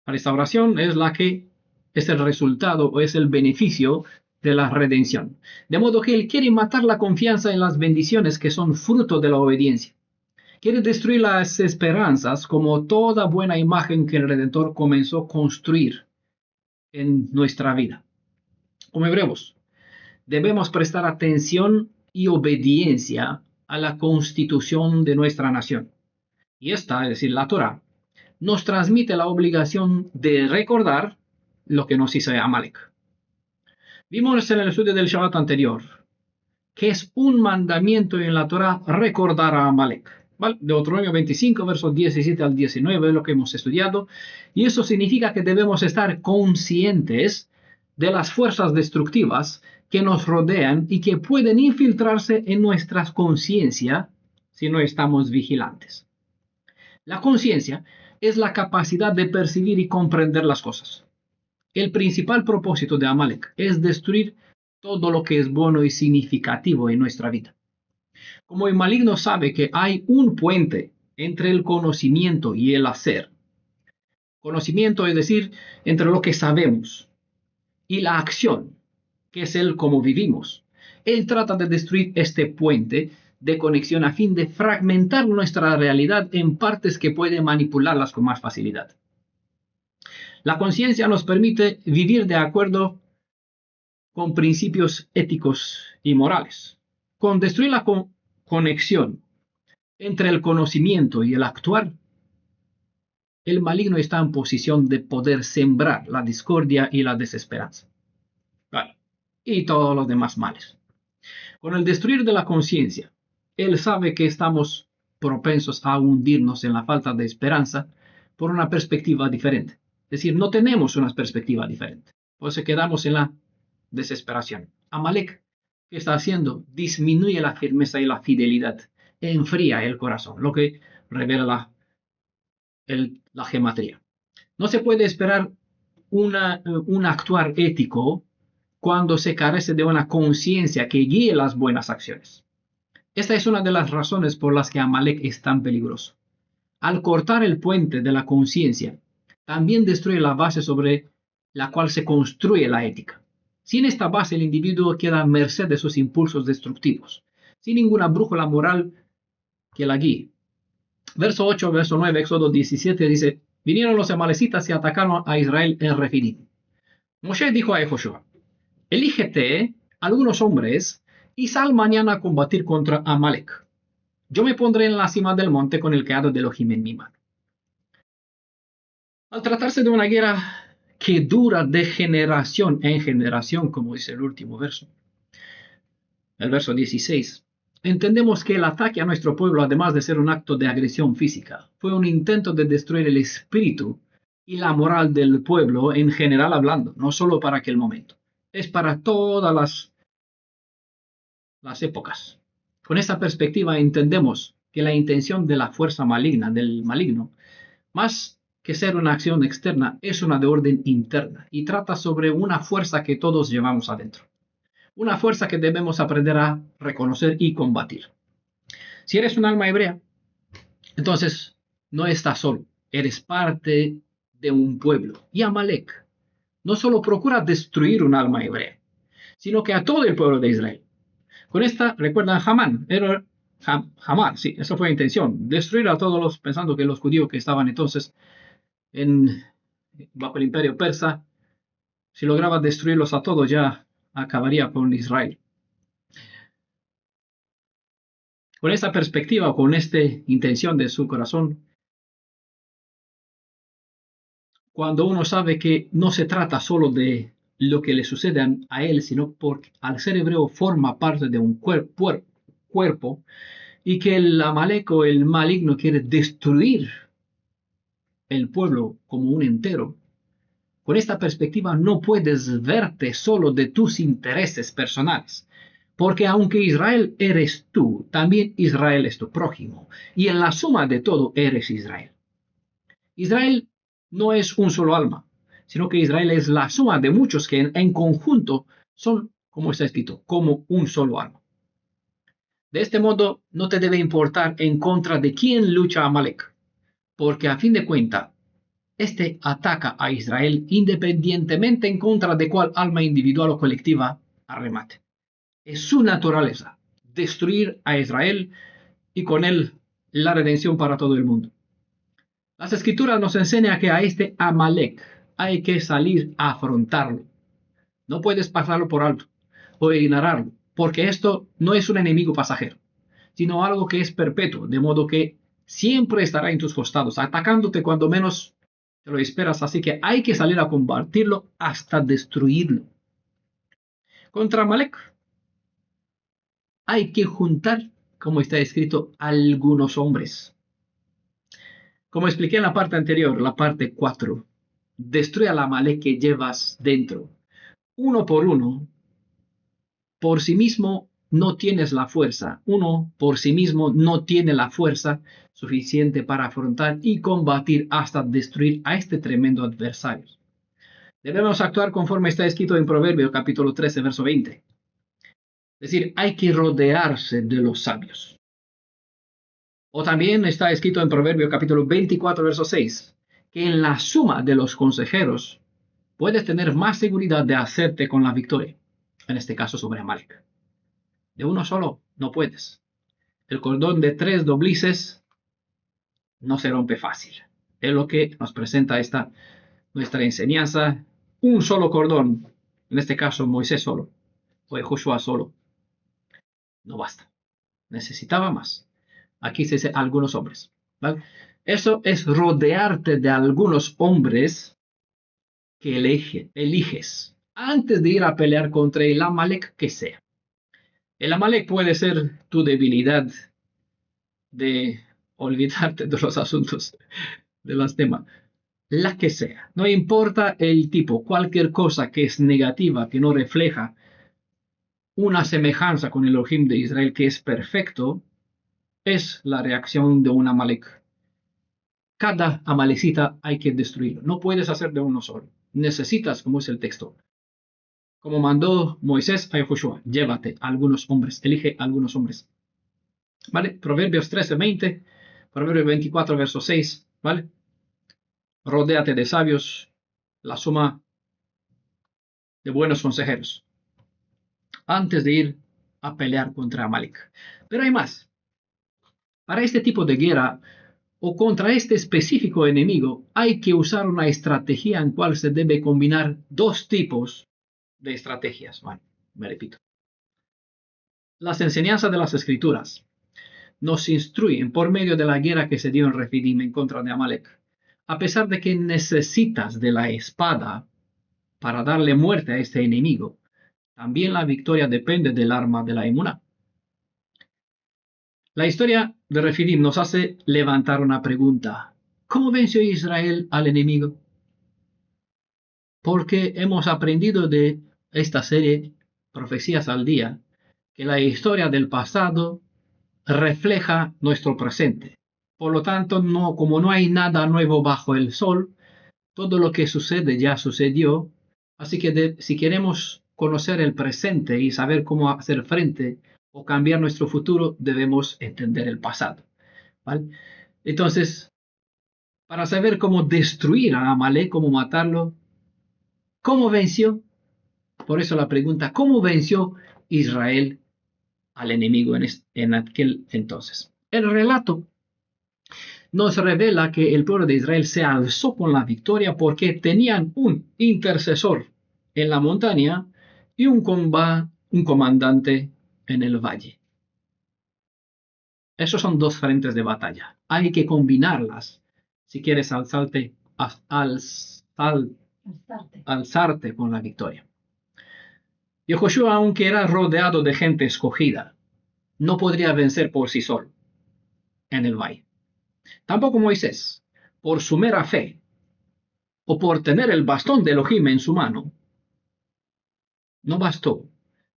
La restauración es la que es el resultado o es el beneficio de la redención. De modo que él quiere matar la confianza en las bendiciones que son fruto de la obediencia. Quiere destruir las esperanzas como toda buena imagen que el Redentor comenzó a construir en nuestra vida. Como hebreos, debemos prestar atención y obediencia a la constitución de nuestra nación. Y esta, es decir, la Torá, nos transmite la obligación de recordar lo que nos hizo Amalek. Vimos en el estudio del Shabbat anterior que es un mandamiento en la Torá recordar a Amalek. ¿Vale? Deuteronomio 25, versos 17 al 19 es lo que hemos estudiado. Y eso significa que debemos estar conscientes de las fuerzas destructivas que nos rodean y que pueden infiltrarse en nuestra conciencia si no estamos vigilantes. La conciencia es la capacidad de percibir y comprender las cosas. El principal propósito de Amalek es destruir todo lo que es bueno y significativo en nuestra vida. Como el maligno sabe que hay un puente entre el conocimiento y el hacer, conocimiento es decir, entre lo que sabemos, y la acción, que es el cómo vivimos, él trata de destruir este puente de conexión a fin de fragmentar nuestra realidad en partes que puede manipularlas con más facilidad. La conciencia nos permite vivir de acuerdo con principios éticos y morales. Con destruir la conexión entre el conocimiento y el actuar, el maligno está en posición de poder sembrar la discordia y la desesperanza. Vale. Y todos los demás males. Con el destruir de la conciencia, él sabe que estamos propensos a hundirnos en la falta de esperanza por una perspectiva diferente. Es decir, no tenemos una perspectiva diferente. Por eso quedamos en la desesperación. Amalek, ¿qué está haciendo? Disminuye la firmeza y la fidelidad. Enfría el corazón, lo que revela la gematría. No se puede esperar un actuar ético cuando se carece de una conciencia que guíe las buenas acciones. Esta es una de las razones por las que Amalek es tan peligroso. Al cortar el puente de la conciencia, también destruye la base sobre la cual se construye la ética. Sin esta base, el individuo queda a merced de sus impulsos destructivos, sin ninguna brújula moral que la guíe. Verso 8, verso 9, Éxodo 17 dice: vinieron los amalecitas y atacaron a Israel en Refidim. Moshe dijo a Yehoshua: elígete algunos hombres y sal mañana a combatir contra Amalek. Yo me pondré en la cima del monte con el cayado de Elohim en mi mano. Al tratarse de una guerra que dura de generación en generación, como dice el último verso, el verso 16, entendemos que el ataque a nuestro pueblo, además de ser un acto de agresión física, fue un intento de destruir el espíritu y la moral del pueblo en general hablando, no solo para aquel momento. Es para todas las épocas. Con esta perspectiva entendemos que la intención de la fuerza maligna, del maligno, más que ser una acción externa, es una de orden interna y trata sobre una fuerza que todos llevamos adentro. Una fuerza que debemos aprender a reconocer y combatir. Si eres un alma hebrea, entonces no estás solo, eres parte de un pueblo. Y Amalek no solo procura destruir un alma hebrea, sino que a todo el pueblo de Israel. Con esta, recuerdan, Hamán, sí, esa fue la intención, destruir a todos los, pensando que los judíos que estaban entonces bajo el imperio persa, si lograba destruirlos a todos, ya acabaría con Israel. Con esta perspectiva, con esta intención de su corazón, cuando uno sabe que no se trata solo de lo que le sucede a él, sino porque al ser hebreo forma parte de un cuerpo, y que el Amalek o el maligno quiere destruir el pueblo como un entero. Con esta perspectiva no puedes verte solo de tus intereses personales, porque aunque Israel eres tú, también Israel es tu prójimo, y en la suma de todo eres Israel. Israel no es un solo alma, sino que Israel es la suma de muchos que en conjunto son, como está escrito, como un solo alma. De este modo, no te debe importar en contra de quién lucha Amalek, porque a fin de cuentas, este ataca a Israel independientemente en contra de cuál alma individual o colectiva arremate. Es su naturaleza destruir a Israel y con él la redención para todo el mundo. Las Escrituras nos enseñan que a este Amalek hay que salir a afrontarlo. No puedes pasarlo por alto o ignorarlo, porque esto no es un enemigo pasajero, sino algo que es perpetuo, de modo que siempre estará en tus costados, atacándote cuando menos te lo esperas, así que hay que salir a combatirlo hasta destruirlo. Contra Amalek hay que juntar, como está escrito, algunos hombres. Como expliqué en la parte anterior, la parte 4, destruye al Amalek que llevas dentro. Uno por sí mismo no tienes la fuerza. Uno por sí mismo no tiene la fuerza suficiente para afrontar y combatir hasta destruir a este tremendo adversario. Debemos actuar conforme está escrito en Proverbios capítulo 13, verso 20. Es decir, hay que rodearse de los sabios. O también está escrito en Proverbios capítulo 24, verso 6, que en la suma de los consejeros puedes tener más seguridad de hacerte con la victoria, en este caso sobre Amalek. De uno solo no puedes. El cordón de 3 dobleces no se rompe fácil. Es lo que nos presenta nuestra enseñanza. Un solo cordón, en este caso Moisés solo, o Josué solo, no basta. Necesitaba más. Aquí se dice algunos hombres, ¿vale? Eso es rodearte de algunos hombres que eliges antes de ir a pelear contra el Amalek que sea. El Amalek puede ser tu debilidad de olvidarte de los asuntos, de los temas, la que sea. No importa el tipo, cualquier cosa que es negativa, que no refleja una semejanza con el Elohim de Israel que es perfecto, es la reacción de un Amalek. Cada amalecita hay que destruirlo. No puedes hacer de uno solo. Necesitas, como es el texto, como mandó Moisés a Josué, llévate a algunos hombres, elige a algunos hombres. ¿Vale? Proverbios 13, 20, Proverbios 24, verso 6, ¿vale? Rodéate de sabios, la suma de buenos consejeros, antes de ir a pelear contra Amalek. Pero hay más. Para este tipo de guerra, o contra este específico enemigo, hay que usar una estrategia en cual se debe combinar dos tipos de estrategias. Bueno, me repito. Las enseñanzas de las Escrituras nos instruyen por medio de la guerra que se dio en Refidim en contra de Amalek. A pesar de que necesitas de la espada para darle muerte a este enemigo, también la victoria depende del arma de la emuná. La historia de Refidim nos hace levantar una pregunta. ¿Cómo venció Israel al enemigo? Porque hemos aprendido de esta serie, Profecías al Día, que la historia del pasado refleja nuestro presente. Por lo tanto, como no hay nada nuevo bajo el sol, todo lo que sucede ya sucedió. Así que si queremos conocer el presente y saber cómo hacer frente o cambiar nuestro futuro, debemos entender el pasado, ¿vale? Entonces, para saber cómo destruir a Amalek, cómo matarlo, ¿cómo venció? Por eso la pregunta, ¿cómo venció Israel al enemigo en aquel entonces? El relato nos revela que el pueblo de Israel se alzó con la victoria porque tenían un intercesor en la montaña y un comandante en el valle. Esos son dos frentes de batalla. Hay que combinarlas si quieres alzarte con la victoria. Yehoshua, aunque era rodeado de gente escogida, no podría vencer por sí solo en el valle. Tampoco Moisés, por su mera fe o por tener el bastón de Elohim en su mano, no bastó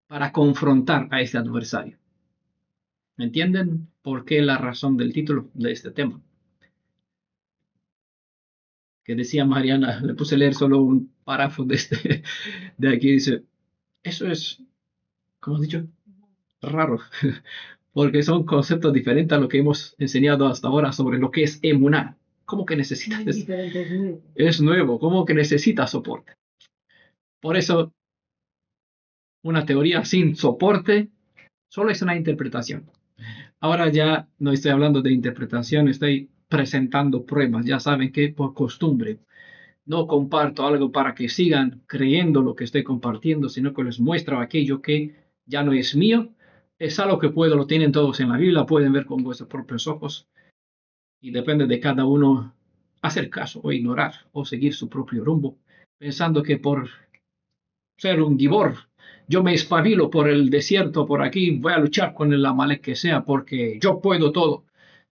para confrontar a este adversario. ¿Me entienden por qué la razón del título de este tema? Que decía Mariana, le puse a leer solo un párrafo de aquí, dice, eso es, ¿cómo has dicho? Raro, porque son conceptos diferentes a lo que hemos enseñado hasta ahora sobre lo que es emuná. ¿Cómo que necesitas? Es nuevo, ¿cómo que necesita soporte? Por eso, una teoría sin soporte solo es una interpretación. Ahora ya no estoy hablando de interpretación, estoy presentando pruebas. Ya saben que por costumbre no comparto algo para que sigan creyendo lo que estoy compartiendo, sino que les muestro aquello que ya no es mío. Es algo que lo tienen todos en la Biblia, pueden ver con vuestros propios ojos. Y depende de cada uno hacer caso o ignorar o seguir su propio rumbo, pensando que por ser un gibor, yo me espabilo por el desierto, por aquí, voy a luchar con el Amalek que sea, porque yo puedo todo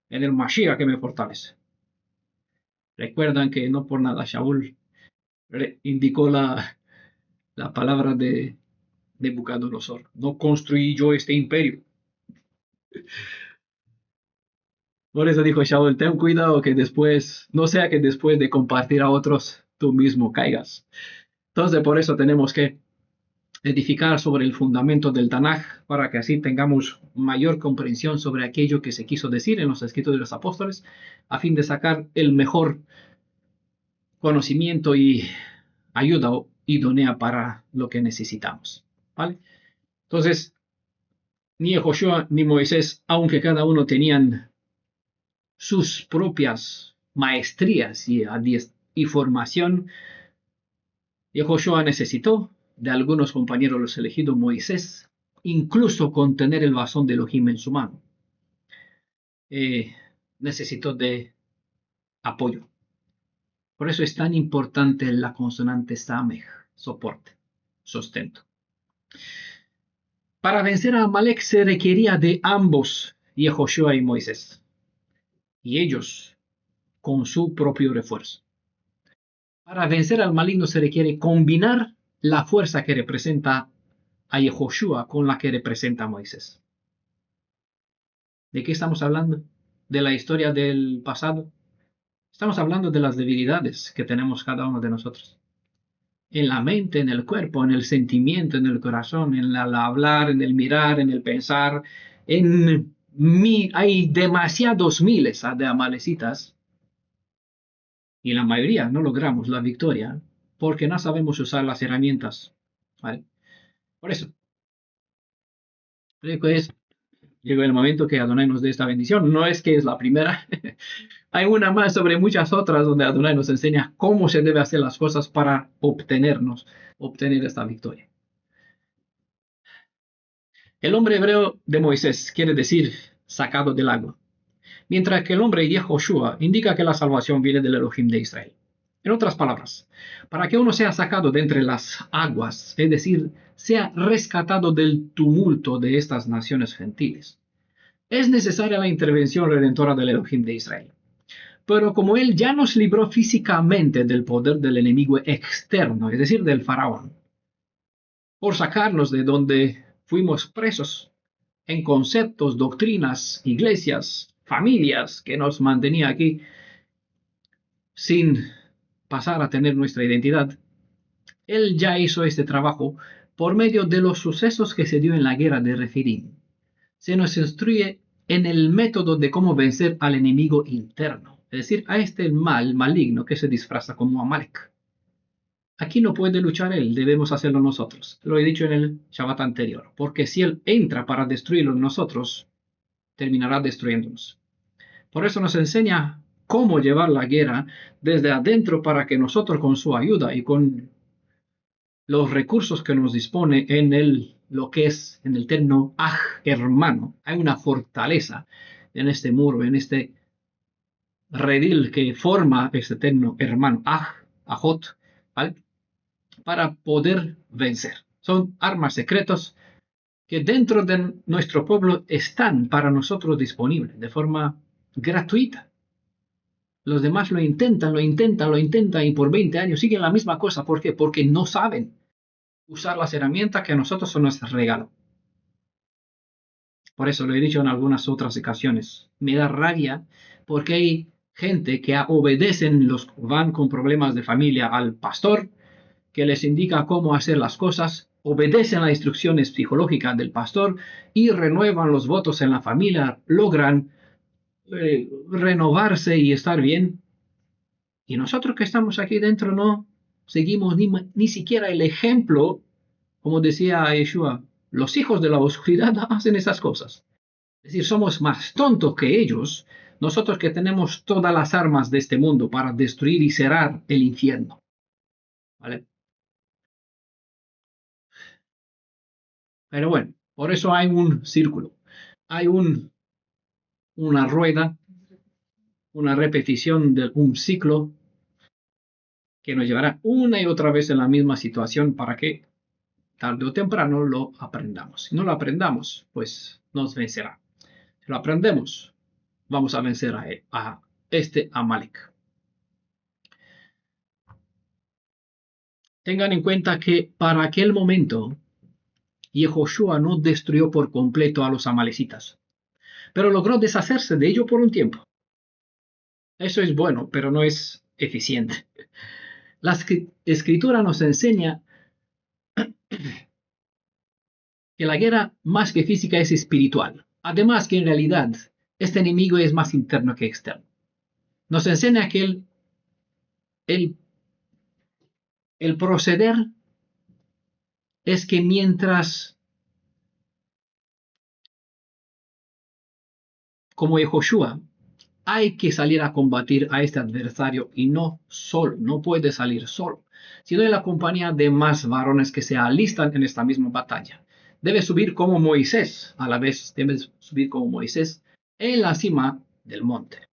en el Mashiach que me fortalece. Recuerdan que no por nada Shaul indicó la palabra de Nabucodonosor. No construí yo este imperio. Por eso dijo Shaul, ten cuidado que después, no sea que después de compartir a otros, tú mismo caigas. Entonces, por eso tenemos que edificar sobre el fundamento del Tanaj, para que así tengamos mayor comprensión sobre aquello que se quiso decir en los escritos de los apóstoles, a fin de sacar el mejor conocimiento y ayuda idónea para lo que necesitamos. ¿Vale? Entonces, ni Josué ni Moisés, aunque cada uno tenían sus propias maestrías y formación, Josué necesitó de algunos compañeros los elegidos Moisés, incluso con tener el bastón de Elohim en su mano. Necesitó de apoyo. Por eso es tan importante la consonante Samej, soporte, sustento. Para vencer a Amalek se requería de ambos, Yehoshua y Moisés, y ellos con su propio refuerzo. Para vencer al maligno se requiere combinar la fuerza que representa a Yehoshua con la que representa a Moisés. ¿De qué estamos hablando? ¿De la historia del pasado? Estamos hablando de las debilidades que tenemos cada uno de nosotros. En la mente, en el cuerpo, en el sentimiento, en el corazón, en el hablar, en el mirar, en el pensar. Hay demasiados miles de amalecitas y la mayoría no logramos la victoria porque no sabemos usar las herramientas. ¿Vale? Por eso, llegó el momento que Adonai nos dé esta bendición. No es que es la primera. Hay una más sobre muchas otras donde Adonai nos enseña cómo se debe hacer las cosas para obtener esta victoria. El hombre hebreo de Moisés quiere decir sacado del agua, mientras que el nombre de Yehoshua indica que la salvación viene del Elohim de Israel. En otras palabras, para que uno sea sacado de entre las aguas, es decir, sea rescatado del tumulto de estas naciones gentiles, es necesaria la intervención redentora del Elohim de Israel. Pero como Él ya nos libró físicamente del poder del enemigo externo, es decir, del faraón, por sacarnos de donde fuimos presos en conceptos, doctrinas, iglesias, familias que nos mantenía aquí sin pasar a tener nuestra identidad, Él ya hizo este trabajo por medio de los sucesos que se dio en la guerra de Refidim. Se nos instruye en el método de cómo vencer al enemigo interno, es decir, a este mal maligno que se disfraza como Amalek. aquí no puede luchar él, debemos hacerlo nosotros. Lo he dicho en el Shabbat anterior, porque si él entra para destruirlo en nosotros, terminará destruyéndonos. Por eso nos enseña cómo llevar la guerra desde adentro para que nosotros con su ayuda y con los recursos que nos dispone en lo que es en el término hermano, hay una fortaleza en este muro, en este redil que forma este término hermano, ajot, ¿vale? Para poder vencer. Son armas secretas que dentro de nuestro pueblo están para nosotros disponibles de forma gratuita. Los demás lo intentan y por 20 años siguen la misma cosa. ¿Por qué? Porque no saben usar las herramientas que a nosotros son nuestro regalo. Por eso lo he dicho en algunas otras ocasiones. Me da rabia porque hay gente que obedecen, van con problemas de familia al pastor, que les indica cómo hacer las cosas, obedecen las instrucciones psicológicas del pastor y renuevan los votos en la familia, logran renovarse y estar bien. Y nosotros que estamos aquí dentro no seguimos ni siquiera el ejemplo, como decía Yeshua, los hijos de la oscuridad hacen esas cosas. Es decir, somos más tontos que ellos, nosotros que tenemos todas las armas de este mundo para destruir y cerrar el infierno. ¿Vale? Pero bueno, por eso hay un círculo, hay una rueda, una repetición de un ciclo que nos llevará una y otra vez en la misma situación para que tarde o temprano lo aprendamos. Si no lo aprendamos, pues nos vencerá. Si lo aprendemos, vamos a vencer a este Amalek. Tengan en cuenta que para aquel momento, Yehoshua no destruyó por completo a los amalecitas, pero logró deshacerse de ellos por un tiempo. Eso es bueno, pero no es eficiente. La escritura nos enseña que la guerra más que física es espiritual. Además que en realidad este enemigo es más interno que externo. Nos enseña que el proceder es que mientras, como Yehoshua, hay que salir a combatir a este adversario y no solo, no puede salir solo, sino en la compañía de más varones que se alistan en esta misma batalla. Debe subir como Moisés, a la vez debe subir como Moisés en la cima del monte.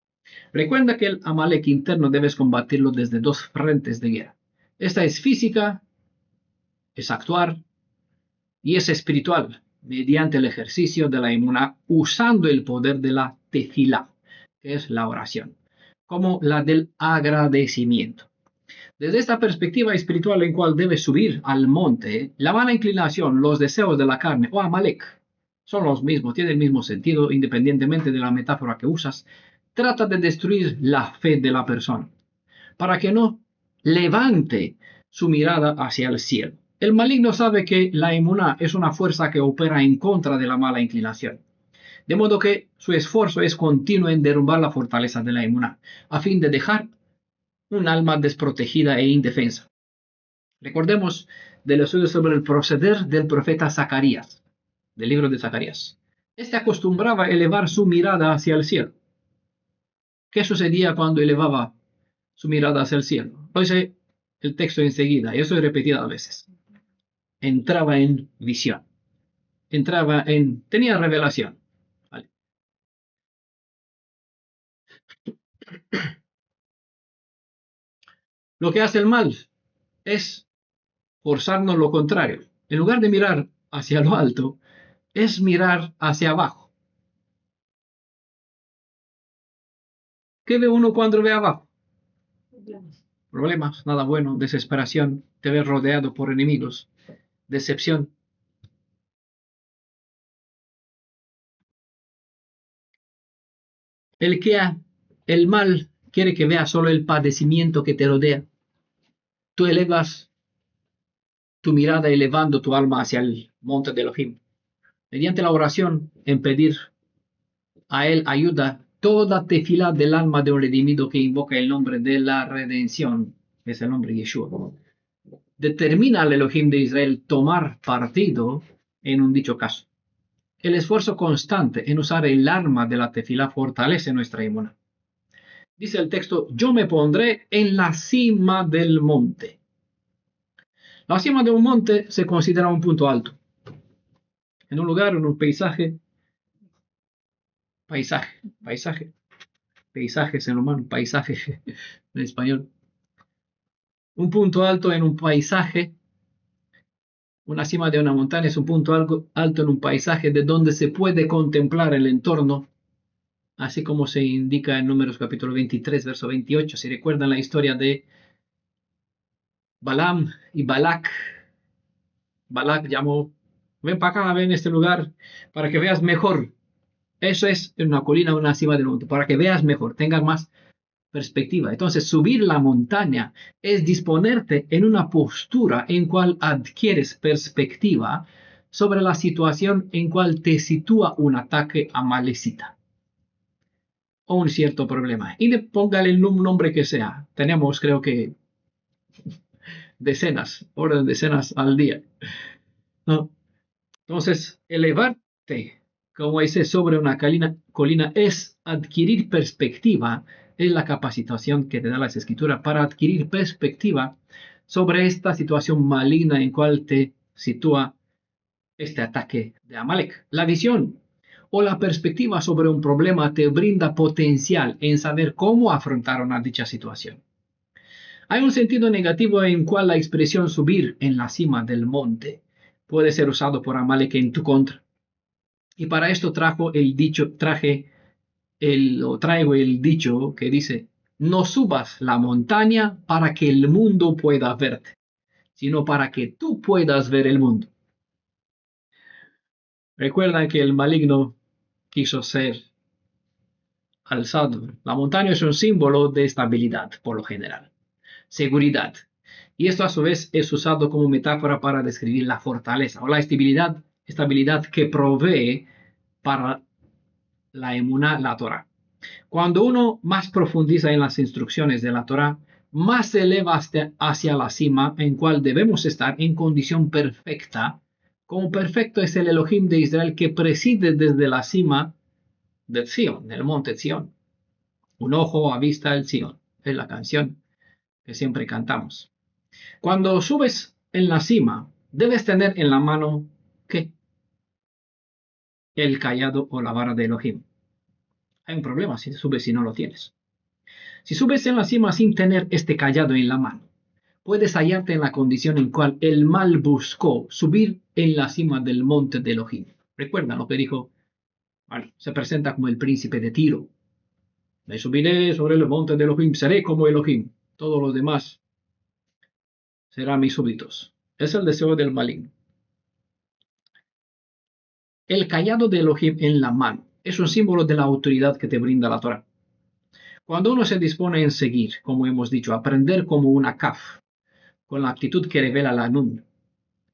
Recuerda que el Amalek interno debes combatirlo desde dos frentes de guerra. Esta es física, es actuar, y es espiritual, mediante el ejercicio de la emuná, usando el poder de la tefilá, que es la oración, como la del agradecimiento. Desde esta perspectiva espiritual en cual debes subir al monte, la mala inclinación, los deseos de la carne o Amalek son los mismos, tienen el mismo sentido independientemente de la metáfora que usas. Trata de destruir la fe de la persona para que no levante su mirada hacia el cielo. El maligno sabe que la emuná es una fuerza que opera en contra de la mala inclinación, de modo que su esfuerzo es continuo en derrumbar la fortaleza de la emuná, a fin de dejar un alma desprotegida e indefensa. Recordemos del estudio sobre el proceder del profeta Zacarías, del libro de Zacarías. Este acostumbraba a elevar su mirada hacia el cielo. ¿Qué sucedía cuando elevaba su mirada hacia el cielo? Lo dice el texto enseguida, y eso es repetido a veces. Entraba en visión. Tenía revelación. ¿Vale? Lo que hace el mal es forzarnos lo contrario. En lugar de mirar hacia lo alto, es mirar hacia abajo. ¿Qué ve uno cuando ve abajo? Problemas, nada bueno, desesperación, te ves rodeado por enemigos, decepción. El mal quiere que veas solo el padecimiento que te rodea. Tú elevas tu mirada elevando tu alma hacia el monte de Elohim. Mediante la oración, en pedir a él ayuda, toda tefilá del alma de un redimido que invoca el nombre de la redención, es el nombre de Yeshua. determina al Elohim de Israel tomar partido en un dicho caso. El esfuerzo constante en usar el arma de la tefilá fortalece nuestra inmunidad. Dice el texto, yo me pondré en la cima del monte. La cima de un monte se considera un punto alto. En un lugar, en un paisajes en humano, paisaje en español. Un punto alto en un paisaje, una cima de una montaña es un punto alto en un paisaje de donde se puede contemplar el entorno, así como se indica en Números capítulo 23, verso 28. Si recuerdan la historia de Balaam y Balac. Balac llamó, ven para acá, ven a este lugar, para que veas mejor. Eso es en una colina, una cima del monte, para que veas mejor, tengas más perspectiva. Entonces, subir la montaña es disponerte en una postura en cual adquieres perspectiva sobre la situación en cual te sitúa un ataque amalecita o un cierto problema. Y póngale el nombre que sea. Tenemos, creo que, decenas al día, ¿no? Entonces, elevarte, como dice, sobre una colina es adquirir perspectiva, es la capacitación que te da las escrituras para adquirir perspectiva sobre esta situación maligna en cual te sitúa este ataque de Amalek. La visión o la perspectiva sobre un problema te brinda potencial en saber cómo afrontar una dicha situación. Hay un sentido negativo en cual la expresión subir en la cima del monte puede ser usado por Amalek en tu contra. Y para esto traigo el dicho que dice, no subas la montaña para que el mundo pueda verte, sino para que tú puedas ver el mundo. Recuerda que el maligno quiso ser alzado. La montaña es un símbolo de estabilidad, por lo general. Seguridad. Y esto a su vez es usado como metáfora para describir la fortaleza o la estabilidad que provee para la emuná, la Torah. Cuando uno más profundiza en las instrucciones de la Torah, más se eleva hacia la cima en cual debemos estar en condición perfecta. Como perfecto es el Elohim de Israel que preside desde la cima de Sion, del monte Sion. Un ojo avista el Sion. Es la canción que siempre cantamos. Cuando subes en la cima, debes tener en la mano, ¿qué? El cayado o la vara de Elohim. Hay un problema si subes y no lo tienes. Si subes en la cima sin tener este cayado en la mano, puedes hallarte en la condición en cual el mal buscó subir en la cima del monte de Elohim. Recuerda lo que dijo, se presenta como el príncipe de Tiro. Me subiré sobre el monte de Elohim, seré como Elohim. Todos los demás serán mis súbditos. Es el deseo del maligno. El cayado de Elohim en la mano es un símbolo de la autoridad que te brinda la Torah. Cuando uno se dispone en seguir, como hemos dicho, aprender como una kaf, con la actitud que revela la Nun,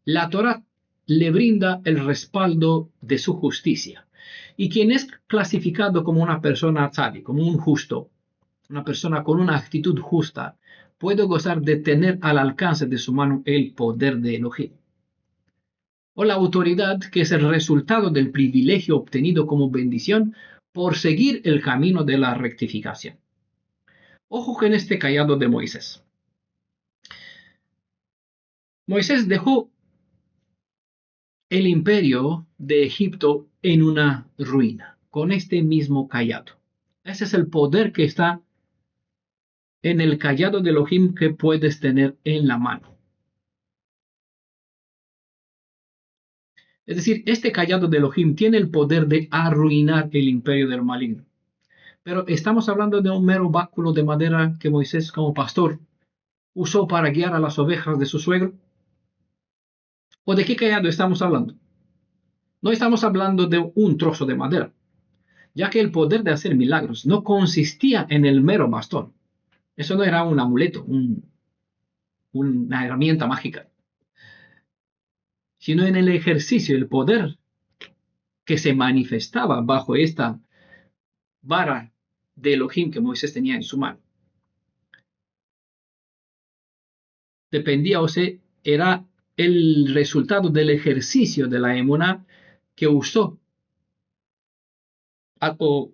la Torah le brinda el respaldo de su justicia. Y quien es clasificado como una persona tzadi, como un justo, una persona con una actitud justa, puede gozar de tener al alcance de su mano el poder de Elohim. O la autoridad que es el resultado del privilegio obtenido como bendición por seguir el camino de la rectificación. Ojo que en este cayado de Moisés. Moisés dejó el imperio de Egipto en una ruina, con este mismo cayado. Ese es el poder que está en el cayado de Elohim que puedes tener en la mano. Es decir, este cayado de Elohim tiene el poder de arruinar el imperio del maligno. Pero estamos hablando de un mero báculo de madera que Moisés como pastor usó para guiar a las ovejas de su suegro. ¿O de qué cayado estamos hablando? No estamos hablando de un trozo de madera, ya que el poder de hacer milagros no consistía en el mero bastón. Eso no era un amuleto, una herramienta mágica, sino en el ejercicio, el poder que se manifestaba bajo esta vara de Elohim que Moisés tenía en su mano. Dependía o se era el resultado del ejercicio de la emuná que usó, o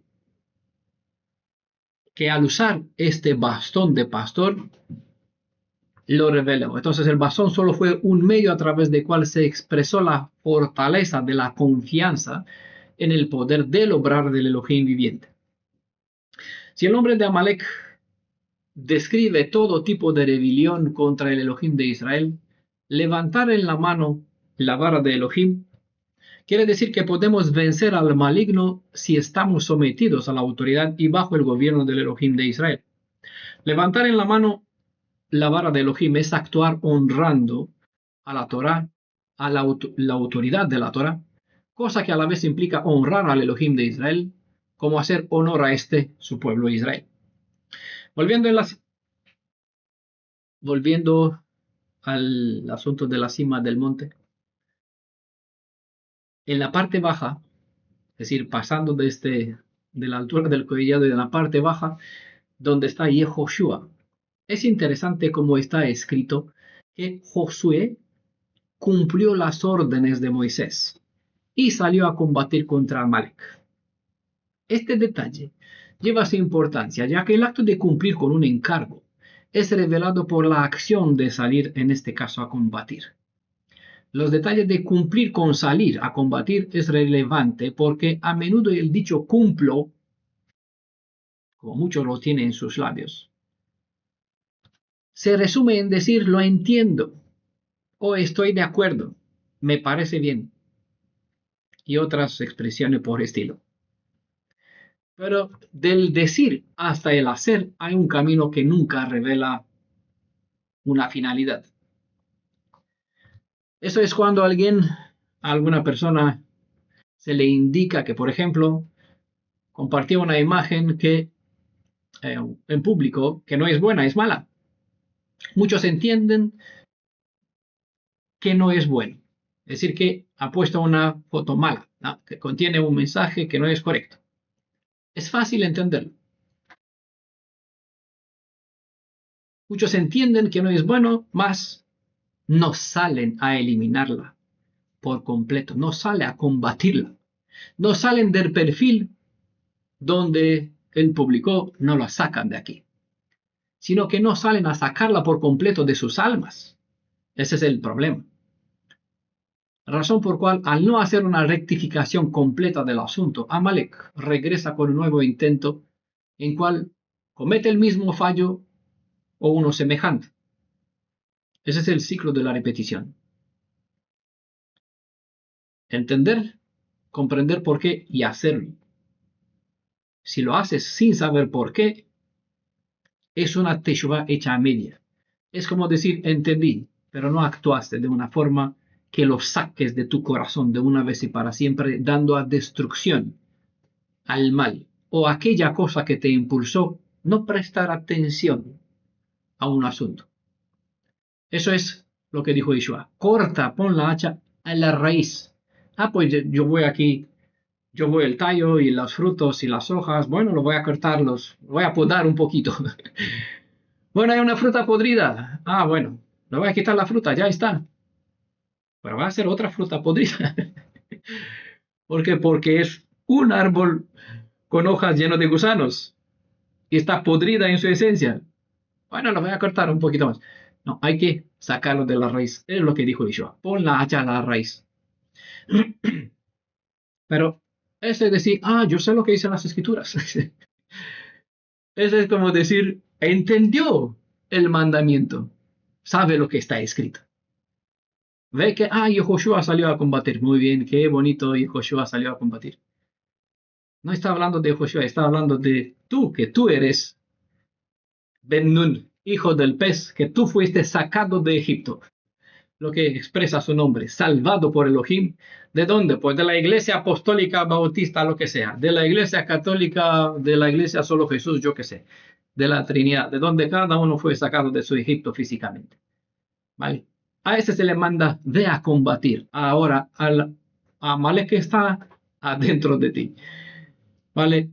que al usar este bastón de pastor lo reveló. Entonces el bastón solo fue un medio a través del cual se expresó la fortaleza de la confianza en el poder del obrar del Elohim viviente. Si el nombre de Amalek describe todo tipo de rebelión contra el Elohim de Israel, levantar en la mano la vara de Elohim quiere decir que podemos vencer al maligno si estamos sometidos a la autoridad y bajo el gobierno del Elohim de Israel. Levantar en la mano la vara de Elohim es actuar honrando a la Torah, a la autoridad de la Torah, cosa que a la vez implica honrar al Elohim de Israel, como hacer honor a su pueblo Israel. Volviendo al asunto de la cima del monte, en la parte baja, es decir, pasando de la altura del collado y de la parte baja, donde está Yehoshua, es interesante cómo está escrito que Josué cumplió las órdenes de Moisés y salió a combatir contra Amalek. Este detalle lleva su importancia, ya que el acto de cumplir con un encargo es revelado por la acción de salir, en este caso, a combatir. Los detalles de cumplir con salir a combatir es relevante porque a menudo el dicho cumplo, como muchos lo tienen en sus labios, se resume en decir lo entiendo o estoy de acuerdo, me parece bien, y otras expresiones por estilo. Pero del decir hasta el hacer hay un camino que nunca revela una finalidad. Eso es cuando a alguna persona se le indica que, por ejemplo, compartió una imagen que en público que no es buena, es mala. Muchos entienden que no es bueno. Es decir, que ha puesto una foto mala, ¿no? Que contiene un mensaje que no es correcto. Es fácil entenderlo. Muchos entienden que no es bueno, mas no salen a eliminarla por completo, no salen a combatirla, no salen del perfil donde él publicó, no la sacan de aquí, sino que no salen a sacarla por completo de sus almas. Ese es el problema. Razón por cual, al no hacer una rectificación completa del asunto, Amalek regresa con un nuevo intento en cual comete el mismo fallo o uno semejante. Ese es el ciclo de la repetición. Entender, comprender por qué y hacerlo. Si lo haces sin saber por qué, es una teshuvá hecha a media. Es como decir, entendí, pero no actuaste de una forma que lo saques de tu corazón de una vez y para siempre, dando a destrucción al mal o aquella cosa que te impulsó no prestar atención a un asunto. Eso es lo que dijo Yeshua. Corta, pon la hacha a la raíz. Pues yo voy aquí, yo voy el tallo y los frutos y las hojas, bueno, lo voy a cortar, voy a podar un poquito. Bueno, hay una fruta podrida. Bueno, le voy a quitar la fruta, ya está. Pero va a ser otra fruta podrida. ¿Por qué? Porque es un árbol con hojas lleno de gusanos y está podrida en su esencia. Bueno, lo voy a cortar un poquito más. No, hay que sacarlo de la raíz. Es lo que dijo Yeshua. Pon la hacha a la raíz. Pero eso es decir, yo sé lo que dicen las escrituras. Eso es como decir, entendió el mandamiento, sabe lo que está escrito. Ve que, Yehoshua salió a combatir. Muy bien, qué bonito Yehoshua salió a combatir. No está hablando de Yehoshua, está hablando de tú, que tú eres Ben Nun, hijo del pez, que tú fuiste sacado de Egipto. Lo que expresa su nombre, salvado por Elohim. ¿De dónde? Pues de la iglesia apostólica, bautista, lo que sea. De la iglesia católica, de la iglesia solo Jesús, yo que sé. De la Trinidad, de donde cada uno fue sacado de su Egipto físicamente. ¿Vale? A ese se le manda, ve a combatir. Ahora, a Amalek que está adentro de ti. ¿Vale?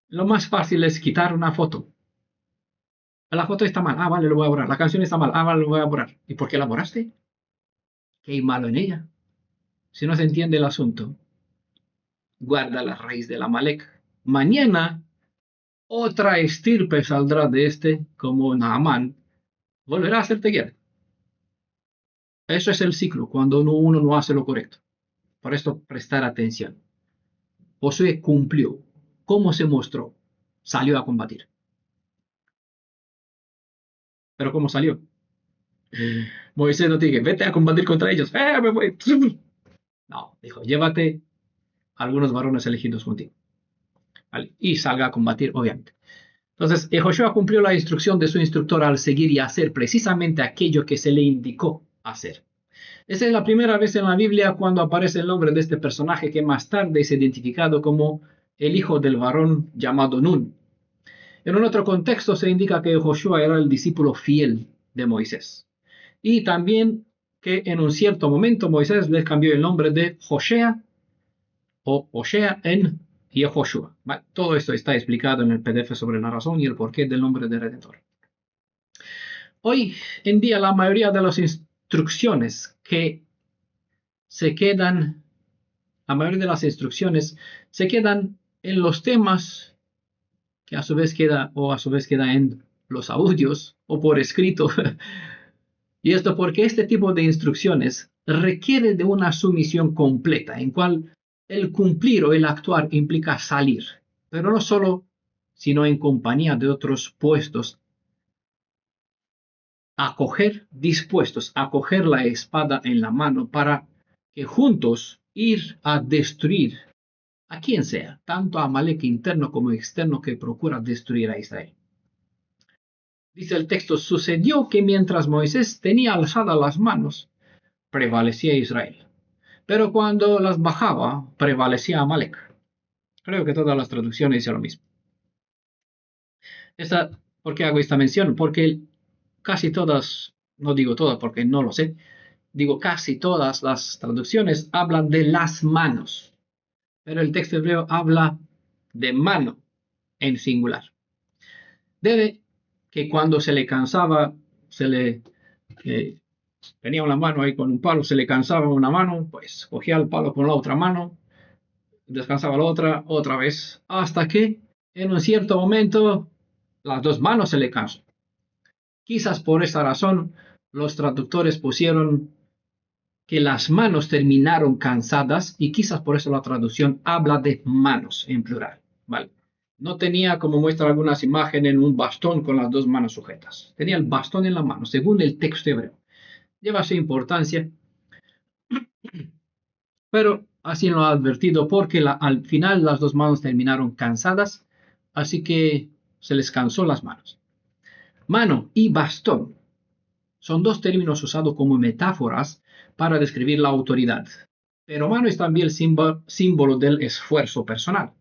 Lo más fácil es quitar una foto. La foto está mal. Ah, vale, lo voy a borrar. La canción está mal. Ah, vale, lo voy a borrar. ¿Y por qué la borraste? ¿Qué hay malo en ella? Si no se entiende el asunto, guarda la raíz del Amalek. Mañana otra estirpe saldrá de este, como Naamán, volverá a hacerte guerra. Eso es el ciclo, cuando uno no hace lo correcto. Por esto, prestar atención. Josué cumplió. ¿Cómo se mostró? Salió a combatir. ¿Pero cómo salió? Moisés no dice, vete a combatir contra ellos. Me voy. No, dijo, llévate algunos varones elegidos contigo. ¿Vale? Y salga a combatir, obviamente. Entonces, Josué cumplió la instrucción de su instructor al seguir y hacer precisamente aquello que se le indicó hacer. Esa es la primera vez en la Biblia cuando aparece el nombre de este personaje que más tarde es identificado como el hijo del varón llamado Nun. En un otro contexto se indica que Josué era el discípulo fiel de Moisés. Y también que en un cierto momento Moisés le cambió el nombre de Joshea o Hoshea en Yehoshua. Vale, todo esto está explicado en el PDF sobre la razón y el porqué del nombre de Redentor. Hoy en día la mayoría de las instrucciones que se quedan, la mayoría de las instrucciones se quedan en los temas que a su vez queda en los audios o por escrito. Y esto porque este tipo de instrucciones requiere de una sumisión completa, en cual el cumplir o el actuar implica salir, pero no solo, sino en compañía de otros puestos, dispuestos a coger la espada en la mano para que juntos ir a destruir a quien sea, tanto a Amalek interno como externo que procura destruir a Israel. Dice el texto, sucedió que mientras Moisés tenía alzadas las manos, prevalecía Israel. Pero cuando las bajaba, prevalecía Amalek. Creo que todas las traducciones dicen lo mismo. ¿Por qué hago esta mención? Porque casi todas, no digo todas porque no lo sé, digo casi todas las traducciones hablan de las manos. Pero el texto hebreo habla de mano en singular. Debe que cuando se le cansaba, tenía una mano ahí con un palo, se le cansaba una mano, pues cogía el palo con la otra mano, descansaba la otra vez, hasta que en un cierto momento las dos manos se le cansan. Quizás por esa razón los traductores pusieron que las manos terminaron cansadas y quizás por eso la traducción habla de manos en plural. ¿Vale? No tenía, como muestra algunas imágenes, un bastón con las dos manos sujetas. Tenía el bastón en la mano, según el texto hebreo. Lleva su importancia, pero así lo ha advertido porque al final las dos manos terminaron cansadas, así que se les cansó las manos. Mano y bastón son dos términos usados como metáforas para describir la autoridad, pero mano es también el símbolo del esfuerzo personal.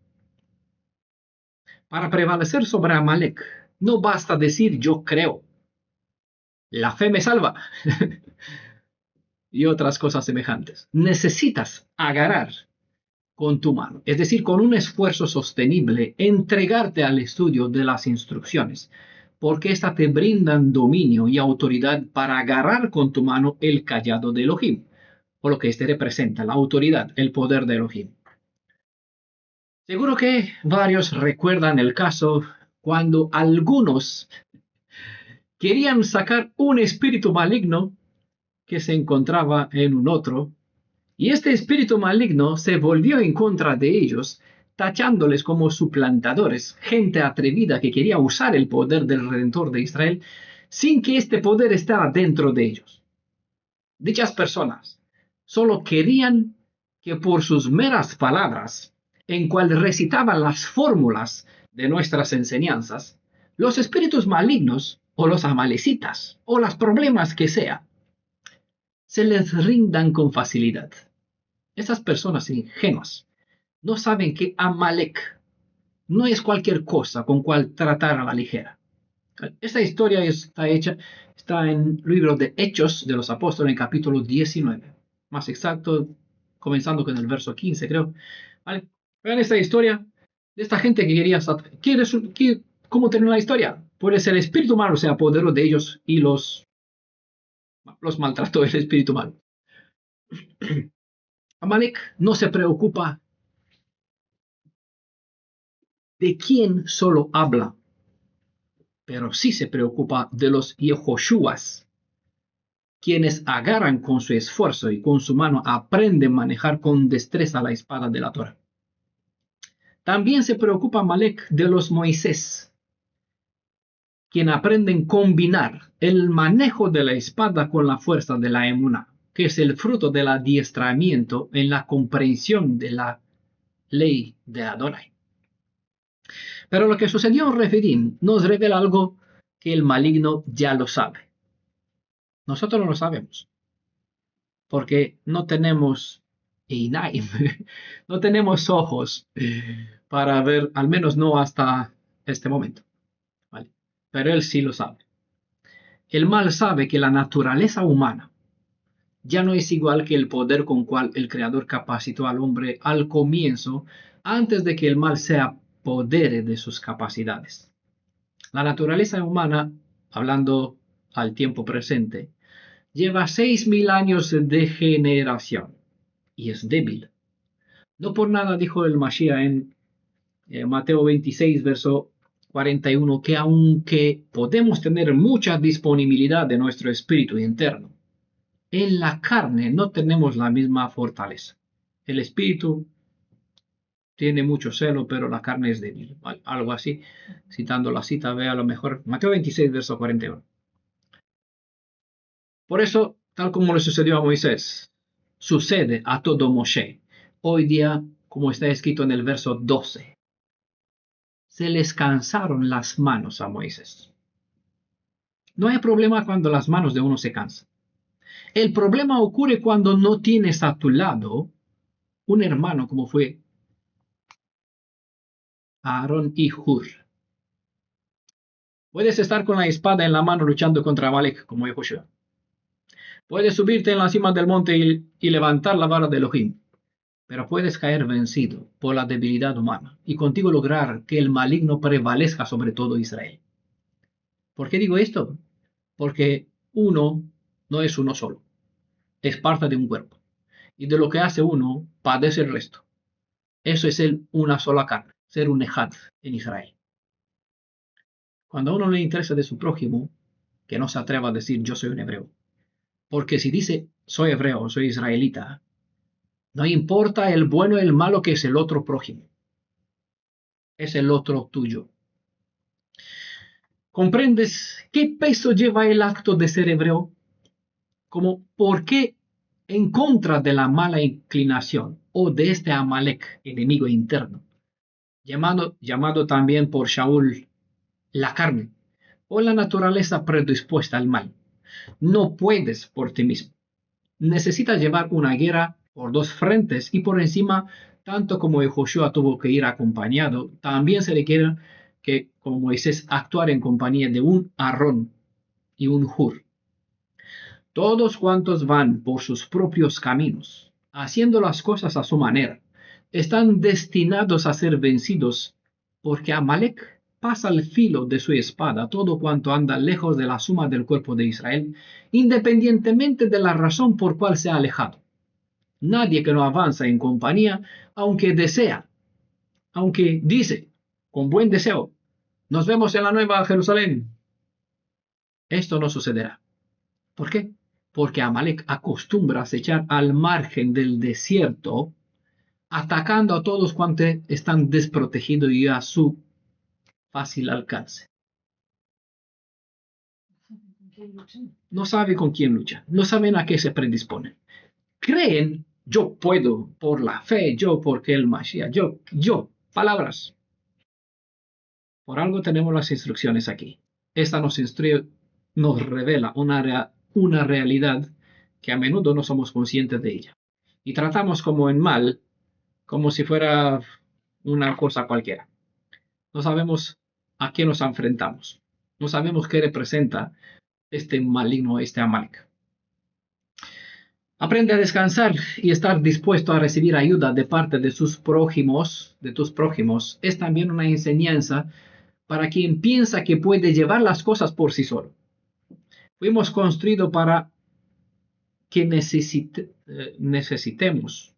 Para prevalecer sobre Amalek, no basta decir yo creo. La fe me salva. Y otras cosas semejantes. Necesitas agarrar con tu mano, es decir, con un esfuerzo sostenible, entregarte al estudio de las instrucciones, porque éstas te brindan dominio y autoridad para agarrar con tu mano el cayado de Elohim, o lo que este representa, la autoridad, el poder de Elohim. Seguro que varios recuerdan el caso cuando algunos querían sacar un espíritu maligno que se encontraba en un otro, y este espíritu maligno se volvió en contra de ellos, tachándoles como suplantadores, gente atrevida que quería usar el poder del Redentor de Israel sin que este poder estara dentro de ellos. Dichas personas solo querían que por sus meras palabras, en cual recitaban las fórmulas de nuestras enseñanzas, los espíritus malignos o los amalecitas o los problemas que sea, se les rindan con facilidad. Esas personas ingenuas no saben que Amalek no es cualquier cosa con cual tratar a la ligera. Esta historia está en el libro de Hechos de los Apóstoles en capítulo 19. Más exacto, comenzando con el verso 15, creo. ¿Vale? Vean esta historia de esta gente que quería... ¿Cómo terminó la historia? Pues el espíritu malo se apoderó de ellos y los maltrató el espíritu malo. Amalek no se preocupa de quién solo habla, pero sí se preocupa de los Yehoshuas, quienes agarran con su esfuerzo y con su mano aprenden a manejar con destreza la espada de la Torah. También se preocupa Amalek de los Moisés, quienes aprenden a combinar el manejo de la espada con la fuerza de la emuná, que es el fruto del adiestramiento en la comprensión de la ley de Adonai. Pero lo que sucedió en Refidim nos revela algo que el maligno ya lo sabe. Nosotros no lo sabemos, porque no tenemos Einaim, no tenemos ojos para ver, al menos no hasta este momento. ¿Vale? Pero él sí lo sabe. El mal sabe que la naturaleza humana ya no es igual que el poder con cual el Creador capacitó al hombre al comienzo, antes de que el mal se apodere de sus capacidades. La naturaleza humana, hablando al tiempo presente, lleva 6.000 años de degeneración y es débil. No por nada dijo el Mashiach en Mateo 26, verso 41, que aunque podemos tener mucha disponibilidad de nuestro espíritu interno, en la carne no tenemos la misma fortaleza. El espíritu tiene mucho celo, pero la carne es débil. Algo así, citando la cita, ve a lo mejor Mateo 26, verso 41. Por eso, tal como le sucedió a Moisés, sucede a todo Moshe. Hoy día, como está escrito en el verso 12, se les cansaron las manos a Moisés. No hay problema cuando las manos de uno se cansan. El problema ocurre cuando no tienes a tu lado un hermano como fue Aarón y Hur. Puedes estar con la espada en la mano luchando contra Amalek como Yehoshua. Puedes subirte en la cima del monte y levantar la vara de Elohim, pero puedes caer vencido por la debilidad humana y contigo lograr que el maligno prevalezca sobre todo Israel. ¿Por qué digo esto? Porque uno no es uno solo, es parte de un cuerpo, y de lo que hace uno padece el resto. Eso es una sola carne, ser un ejad en Israel. Cuando a uno le interesa de su prójimo, que no se atreva a decir yo soy un hebreo, porque si dice soy hebreo, soy israelita, no importa el bueno y el malo que es el otro prójimo, es el otro tuyo. ¿Comprendes qué peso lleva el acto de ser hebreo? Como por qué en contra de la mala inclinación o de este Amalek, enemigo interno, llamado también por Shaul la carne o la naturaleza predispuesta al mal. No puedes por ti mismo. Necesitas llevar una guerra por dos frentes y por encima, tanto como Yehoshua tuvo que ir acompañado, también se requiere que, como Moisés, actuar en compañía de un Aarón y un Hur. Todos cuantos van por sus propios caminos, haciendo las cosas a su manera, están destinados a ser vencidos, porque Amalek pasa el filo de su espada todo cuanto anda lejos de la suma del cuerpo de Israel, independientemente de la razón por cual se ha alejado. Nadie que no avanza en compañía, aunque desea, aunque dice, con buen deseo, nos vemos en la Nueva Jerusalén. Esto no sucederá. ¿Por qué? Porque Amalek acostumbra a acechar al margen del desierto, atacando a todos cuantos están desprotegidos y a su fácil alcance. No sabe con quién lucha, no saben a qué se predisponen. Creen, yo puedo por la fe, yo porque el Mashiach, yo, palabras. Por algo tenemos las instrucciones aquí. Esta nos instruye, nos revela una realidad que a menudo no somos conscientes de ella. Y tratamos como en mal, como si fuera una cosa cualquiera. No sabemos a qué nos enfrentamos. No sabemos qué representa este maligno, este Amalek. Aprende a descansar y estar dispuesto a recibir ayuda de parte de tus prójimos. Es también una enseñanza para quien piensa que puede llevar las cosas por sí solo. Fuimos construidos para que necesitemos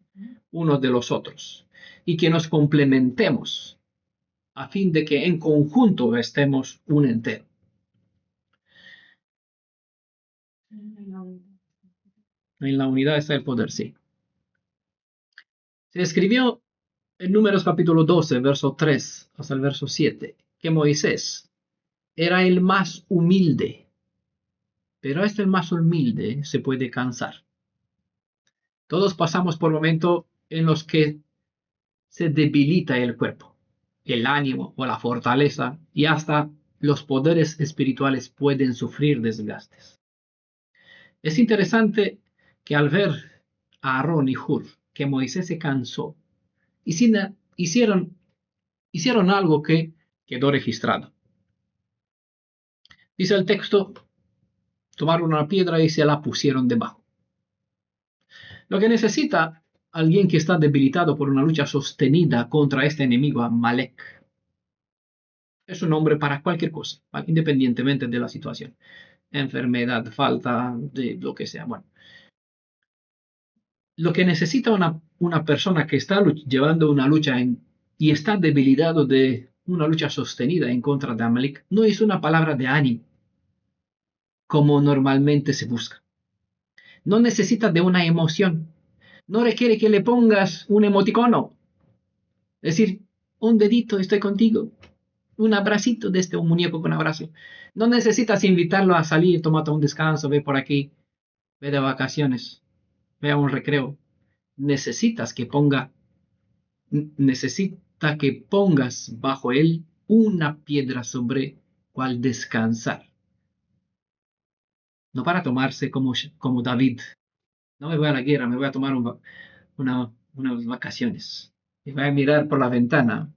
unos de los otros y que nos complementemos a fin de que en conjunto estemos un entero. En la unidad está el poder, sí. Se escribió en Números capítulo 12, verso 3 hasta el verso 7, que Moisés era el más humilde, pero hasta el más humilde se puede cansar. Todos pasamos por momentos en los que se debilita el cuerpo, el ánimo o la fortaleza, y hasta los poderes espirituales pueden sufrir desgastes. Es interesante que al ver a Aarón y Hur que Moisés se cansó, hicieron algo que quedó registrado. Dice el texto, tomaron una piedra y se la pusieron debajo. Lo que necesita alguien que está debilitado por una lucha sostenida contra este enemigo Amalek es un nombre para cualquier cosa, independientemente de la situación. Enfermedad, falta de lo que sea. Bueno, lo que necesita una persona que está llevando una lucha y está debilitado de una lucha sostenida en contra de Amalek no es una palabra de ánimo, como normalmente se busca. No necesita de una emoción. No requiere que le pongas un emoticono. Es decir, un dedito, estoy contigo. Un abracito de un muñeco con abrazo. No necesitas invitarlo a salir, tómate un descanso, ve por aquí, ve de vacaciones, ve a un recreo. Necesita que pongas bajo él una piedra sobre cual descansar. No para tomarse como David. No me voy a la guerra, me voy a tomar unas vacaciones. Y voy a mirar por la ventana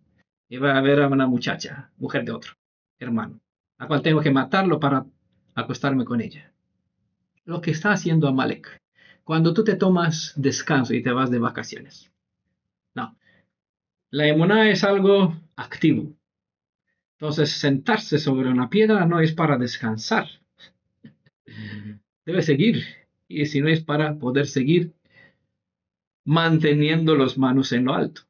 y voy a ver a una muchacha, mujer de otro hermano, a cual tengo que matarlo para acostarme con ella. Lo que está haciendo Amalek cuando tú te tomas descanso y te vas de vacaciones. No. La emuná es algo activo. Entonces, sentarse sobre una piedra no es para descansar. Debe seguir. Y si no es para poder seguir manteniendo las manos en lo alto.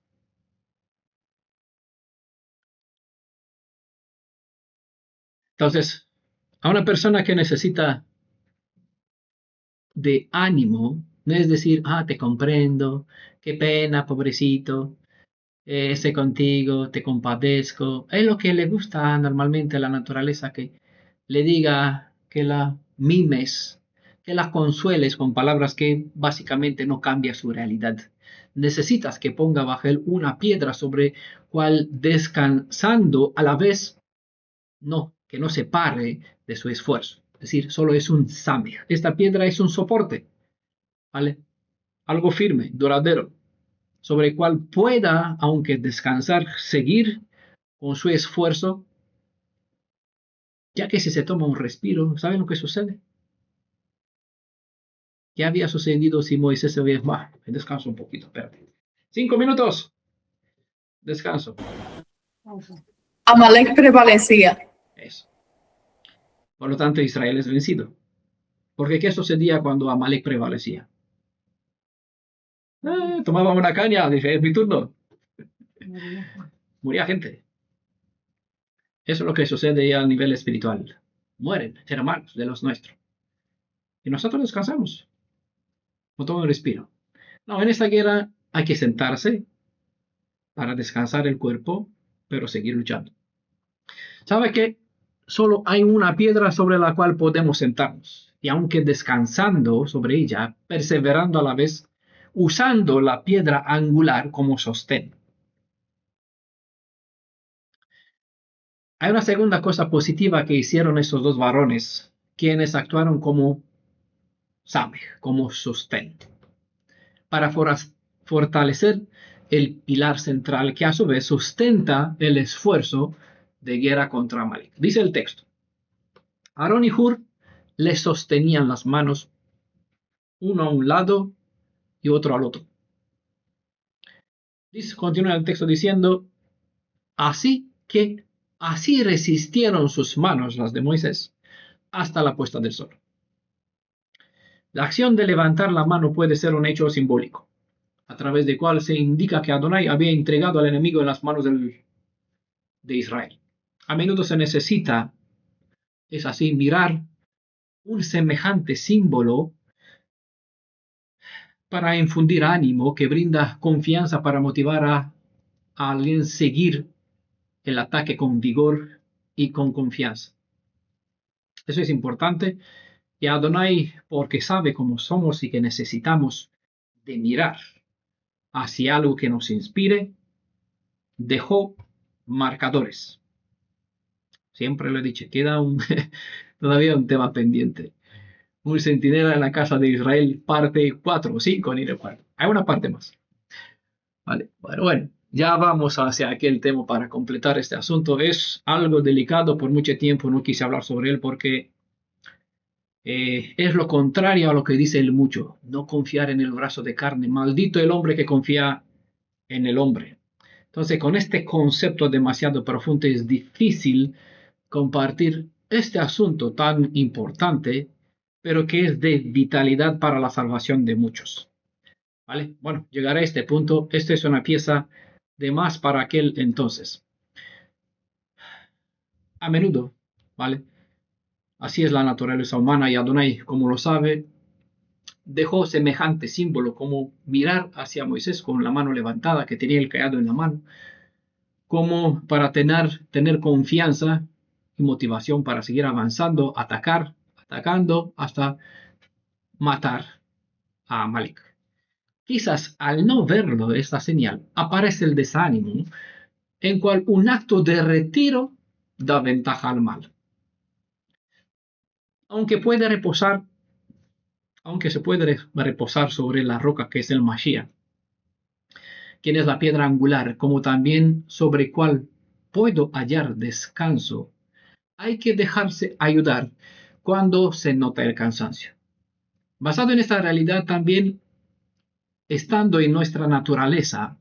Entonces, a una persona que necesita de ánimo, no es decir, te comprendo, qué pena, pobrecito, estoy contigo, te compadezco. Es lo que le gusta normalmente a la naturaleza, que le diga, que la mimes, que la consueles con palabras que básicamente no cambian su realidad. Necesitas que ponga bajo él una piedra sobre cual descansando a la vez, que no se pare de su esfuerzo. Es decir, solo es un sameh. Esta piedra es un soporte, ¿vale? Algo firme, duradero, sobre el cual pueda, aunque descansar, seguir con su esfuerzo, ya que si se toma un respiro, ¿saben lo que sucede? ¿Qué había sucedido si Moisés se había... descanso un poquito, espérate. 5 minutos. Descanso. Amalek prevalecía. Eso. Por lo tanto, Israel es vencido. Porque ¿qué sucedía cuando Amalek prevalecía? Tomaba una caña, dije, es mi turno. Moría gente. Eso es lo que sucede a nivel espiritual. Mueren hermanos de los nuestros. Y nosotros descansamos. No tomo un respiro. No, en esta guerra hay que sentarse para descansar el cuerpo, pero seguir luchando. ¿Sabe qué? Solo hay una piedra sobre la cual podemos sentarnos. Y aunque descansando sobre ella, perseverando a la vez, usando la piedra angular como sostén. Hay una segunda cosa positiva que hicieron estos dos varones, quienes actuaron como sameh, como sostén, para fortalecer el pilar central que a su vez sustenta el esfuerzo de guerra contra Amalek. Dice el texto, Aarón y Hur le sostenían las manos, uno a un lado y otro al otro. Continúa el texto diciendo, así que Así resistieron sus manos, las de Moisés, hasta la puesta del sol. La acción de levantar la mano puede ser un hecho simbólico, a través del cual se indica que Adonai había entregado al enemigo en las manos de Israel. A menudo se necesita, es así, mirar un semejante símbolo para infundir ánimo, que brinda confianza para motivar a alguien a seguir el ataque con vigor y con confianza. Eso es importante. Y Adonai, porque sabe cómo somos y que necesitamos de mirar hacia algo que nos inspire, dejó marcadores. Siempre lo he dicho, queda todavía un tema pendiente. Un centinela en la casa de Israel, parte 4 o 5, ni recuerdo. Hay una parte más. Vale, bueno, ya vamos hacia aquel tema para completar este asunto. Es algo delicado, por mucho tiempo no quise hablar sobre él porque es lo contrario a lo que dice el mucho. No confiar en el brazo de carne. Maldito el hombre que confía en el hombre. Entonces, con este concepto demasiado profundo es difícil compartir este asunto tan importante, pero que es de vitalidad para la salvación de muchos. ¿Vale? Bueno, llegaré a este punto. Esta es una pieza de más para aquel entonces. A menudo, ¿vale? Así es la naturaleza humana y Adonai, como lo sabe, dejó semejante símbolo como mirar hacia Moisés con la mano levantada, que tenía el cayado en la mano, como para tener confianza y motivación para seguir avanzando, atacando hasta matar a Amalek. Quizás al no verlo esta señal, aparece el desánimo, en cual un acto de retiro da ventaja al mal. Aunque se puede reposar sobre la roca que es el Mashiach, quien es la piedra angular, como también sobre cual puedo hallar descanso, hay que dejarse ayudar cuando se nota el cansancio. Basado en esta realidad también, estando en nuestra naturaleza,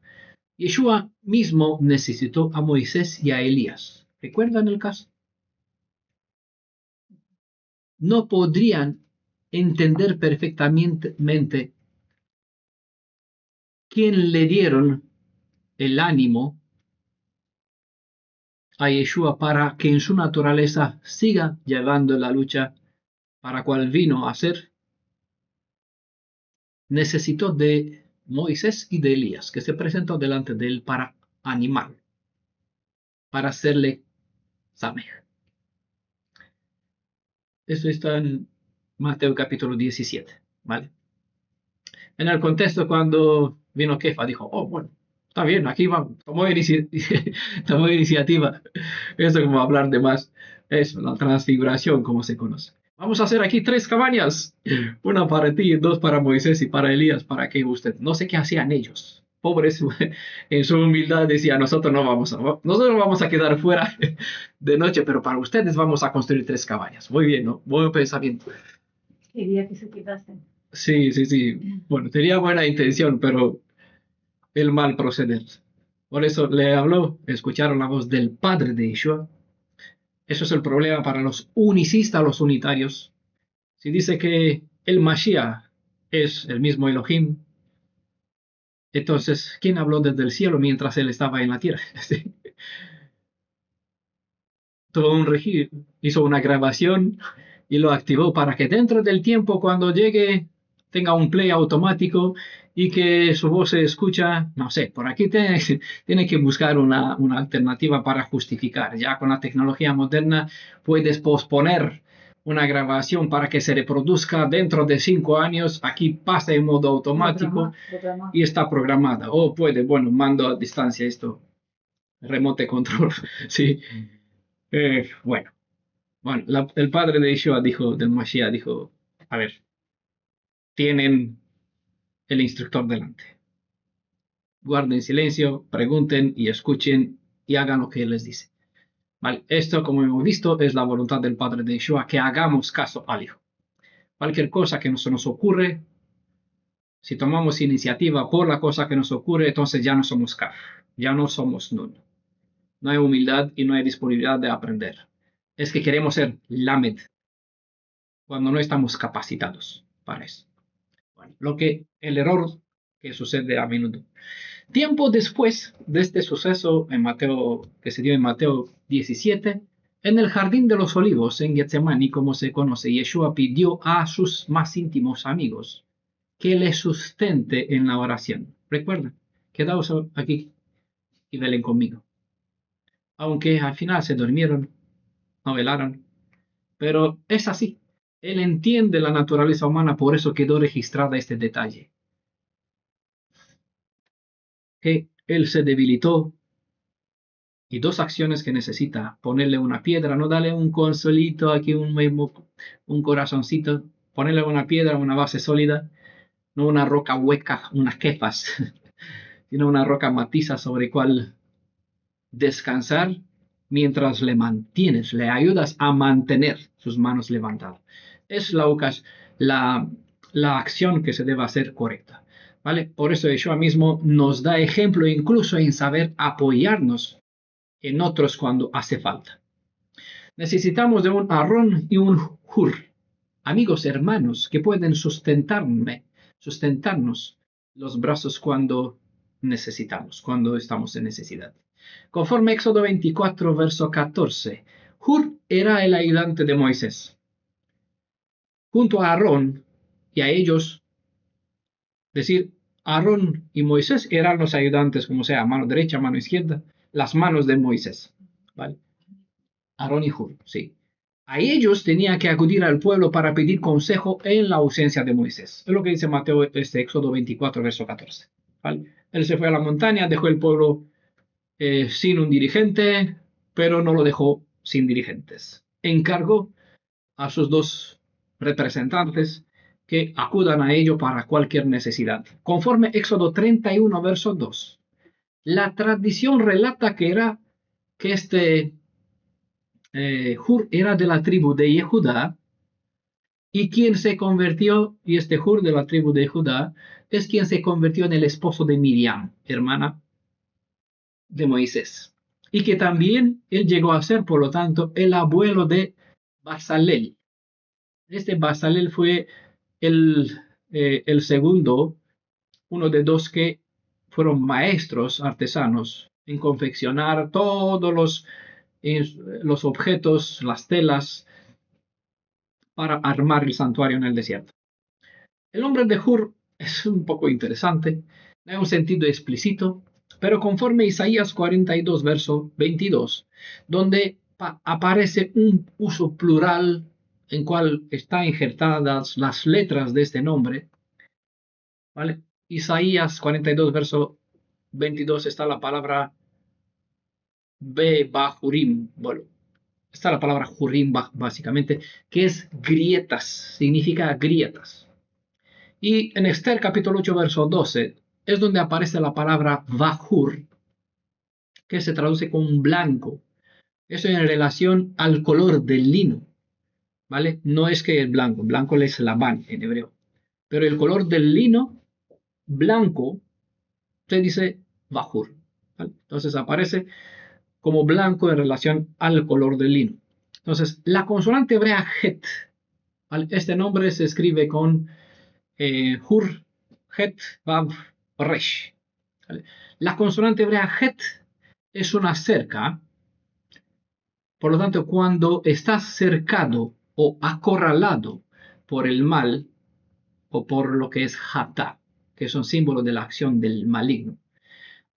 Yeshua mismo necesitó a Moisés y a Elías. ¿Recuerdan el caso? No podrían entender perfectamente quién le dieron el ánimo a Yeshua para que en su naturaleza siga llevando la lucha para cual vino a ser. Necesitó de Moisés y de Elías, que se presentó delante de él para animarlo, para hacerle samej. Eso está en Mateo capítulo 17, ¿vale? En el contexto, cuando vino Kefa, dijo, oh, bueno, está bien, aquí vamos, tomó iniciativa. Eso como hablar de más, es la transfiguración, como se conoce. Vamos a hacer aquí 3 cabañas, una para ti, 2 para Moisés y para Elías, para que usted, no sé qué hacían ellos. Pobres, en su humildad decía, nosotros vamos a quedar fuera de noche, pero para ustedes vamos a construir 3 cabañas. Muy bien, ¿no? Buen pensamiento. Quería que se quedasen. Sí. Bueno, tenía buena intención, pero el mal proceder. Por eso le habló, escucharon la voz del padre de Yeshua. Eso es el problema para los unicistas, los unitarios. Si dice que el Mashiach es el mismo Elohim, entonces, ¿quién habló desde el cielo mientras él estaba en la tierra? Tuvo un registro, hizo una grabación y lo activó para que dentro del tiempo, cuando llegue, tenga un play automático y que su voz se escucha. No sé, por aquí tiene que buscar una alternativa para justificar. Ya con la tecnología moderna puedes posponer una grabación para que se reproduzca dentro de 5 años. Aquí pasa en modo automático y está programada. O puede, bueno, mando a distancia esto, remote control. Sí. Bueno, el padre de Yeshua del Mashiach dijo, a ver, tienen el instructor delante. Guarden silencio, pregunten y escuchen y hagan lo que él les dice. Vale, esto, como hemos visto, es la voluntad del Padre de Yeshua, que hagamos caso al Hijo. Cualquier cosa que se nos ocurre, si tomamos iniciativa por la cosa que nos ocurre, entonces ya no somos Kaf, ya no somos Nun. no hay humildad y no hay disponibilidad de aprender. Es que queremos ser lamed cuando no estamos capacitados para eso. Bueno, el error que sucede a menudo. Tiempo después de este suceso que se dio en Mateo 17, en el jardín de los olivos, en Getsemaní, como se conoce, Yeshua pidió a sus más íntimos amigos que le sustente en la oración. Recuerda, quedaos aquí y velen conmigo. Aunque al final se durmieron, no velaron, pero es así. Él entiende la naturaleza humana, por eso quedó registrada este detalle. Que él se debilitó y dos acciones que necesita: ponerle una piedra, no darle un consolito aquí, un corazoncito, ponerle una piedra, una base sólida, no una roca hueca, unas kefas, sino una roca matiza sobre cual descansar mientras le mantienes, le ayudas a mantener sus manos levantadas. Es la acción que se debe hacer correcta. ¿Vale? Por eso Yeshua mismo nos da ejemplo incluso en saber apoyarnos en otros cuando hace falta. Necesitamos de un Aarón y un Hur, amigos, hermanos, que pueden sustentarnos los brazos cuando necesitamos, cuando estamos en necesidad. Conforme Éxodo 24, verso 14, Hur era el ayudante de Moisés. Junto a Aarón y a ellos, decir, Aarón y Moisés eran los ayudantes, como sea, mano derecha, mano izquierda, las manos de Moisés. ¿Vale? Aarón y Hur, sí. A ellos tenía que acudir al pueblo para pedir consejo en la ausencia de Moisés. Es lo que dice Mateo, Éxodo 24, verso 14. ¿Vale? Él se fue a la montaña, dejó el pueblo sin un dirigente, pero no lo dejó sin dirigentes. Encargó a sus dos representantes que acudan a ello para cualquier necesidad. Conforme Éxodo 31, verso 2. La tradición relata que Hur era de la tribu de Yehudá, y quien se convirtió, y este Hur de la tribu de Judá, es quien se convirtió en el esposo de Miriam, hermana de Moisés, y que también él llegó a ser, por lo tanto, el abuelo de Basalel. Este Basalel fue el segundo, uno de dos que fueron maestros artesanos en confeccionar todos los objetos, las telas, para armar el santuario en el desierto. El nombre de Hur es un poco interesante, no hay un sentido explícito, pero conforme Isaías 42, verso 22, donde aparece un uso plural en cual están injertadas las letras de este nombre, ¿vale? Isaías 42, verso 22 está la palabra Be-Bahurim, bueno, está la palabra Hurim básicamente, que es grietas, significa grietas. Y en Esther capítulo 8, verso 12, es donde aparece la palabra Bahur, que se traduce con blanco. Eso en relación al color del lino, ¿vale? No es que el blanco es Labán en hebreo, pero el color del lino blanco se dice Bahur, ¿vale? Entonces aparece como blanco en relación al color del lino. Entonces, la consonante hebrea Het, ¿vale? Este nombre se escribe con Hur, Het, Vav, Resh. ¿Vale? La consonante hebrea Het es una cerca, por lo tanto, cuando estás cercado o acorralado por el mal o por lo que es Hatá, que es un símbolo de la acción del maligno,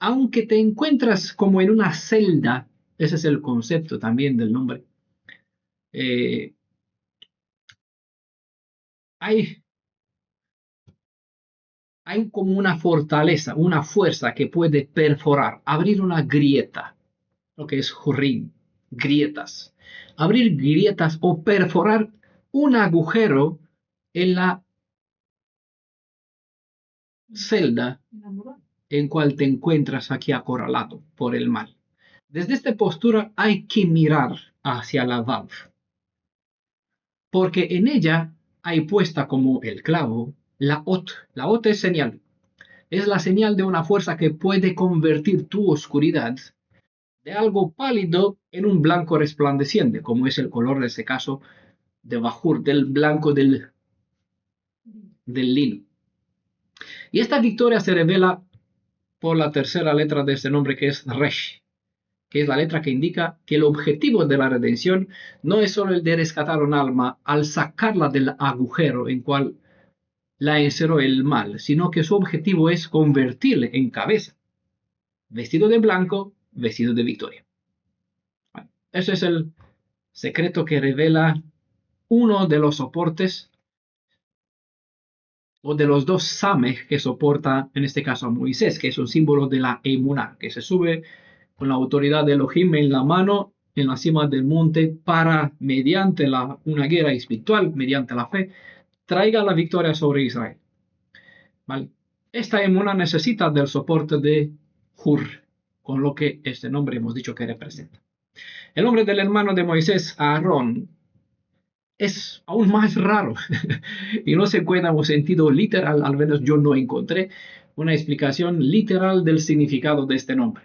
aunque te encuentras como en una celda, ese es el concepto también del nombre, hay como una fortaleza, una fuerza que puede perforar, abrir una grieta, lo que es Hurim, grietas. Abrir grietas o perforar un agujero en la celda en cual te encuentras aquí acorralado por el mal. Desde esta postura hay que mirar hacia la Vav, porque en ella hay puesta como el clavo la Ot. La Ot es señal. Es la señal de una fuerza que puede convertir tu oscuridad de algo pálido en un blanco resplandeciente, como es el color de ese caso de Bajur, del blanco del lino. Y esta victoria se revela por la tercera letra de este nombre, que es Resh, que es la letra que indica que el objetivo de la redención no es solo el de rescatar un alma al sacarla del agujero en cual la encerró el mal, sino que su objetivo es convertirle en cabeza, vestido de blanco, vestido de victoria. Bueno, ese es el secreto que revela uno de los soportes o de los dos samej que soporta en este caso a Moisés, que es un símbolo de la emuná, que se sube con la autoridad de Elohim en la mano en la cima del monte para, mediante una guerra espiritual, mediante la fe, traiga la victoria sobre Israel. ¿Vale? Esta emuná necesita del soporte de Hur, con lo que este nombre hemos dicho que representa. El nombre del hermano de Moisés, Aarón, es aún más raro y no se encuentra un sentido literal, al menos yo no encontré una explicación literal del significado de este nombre.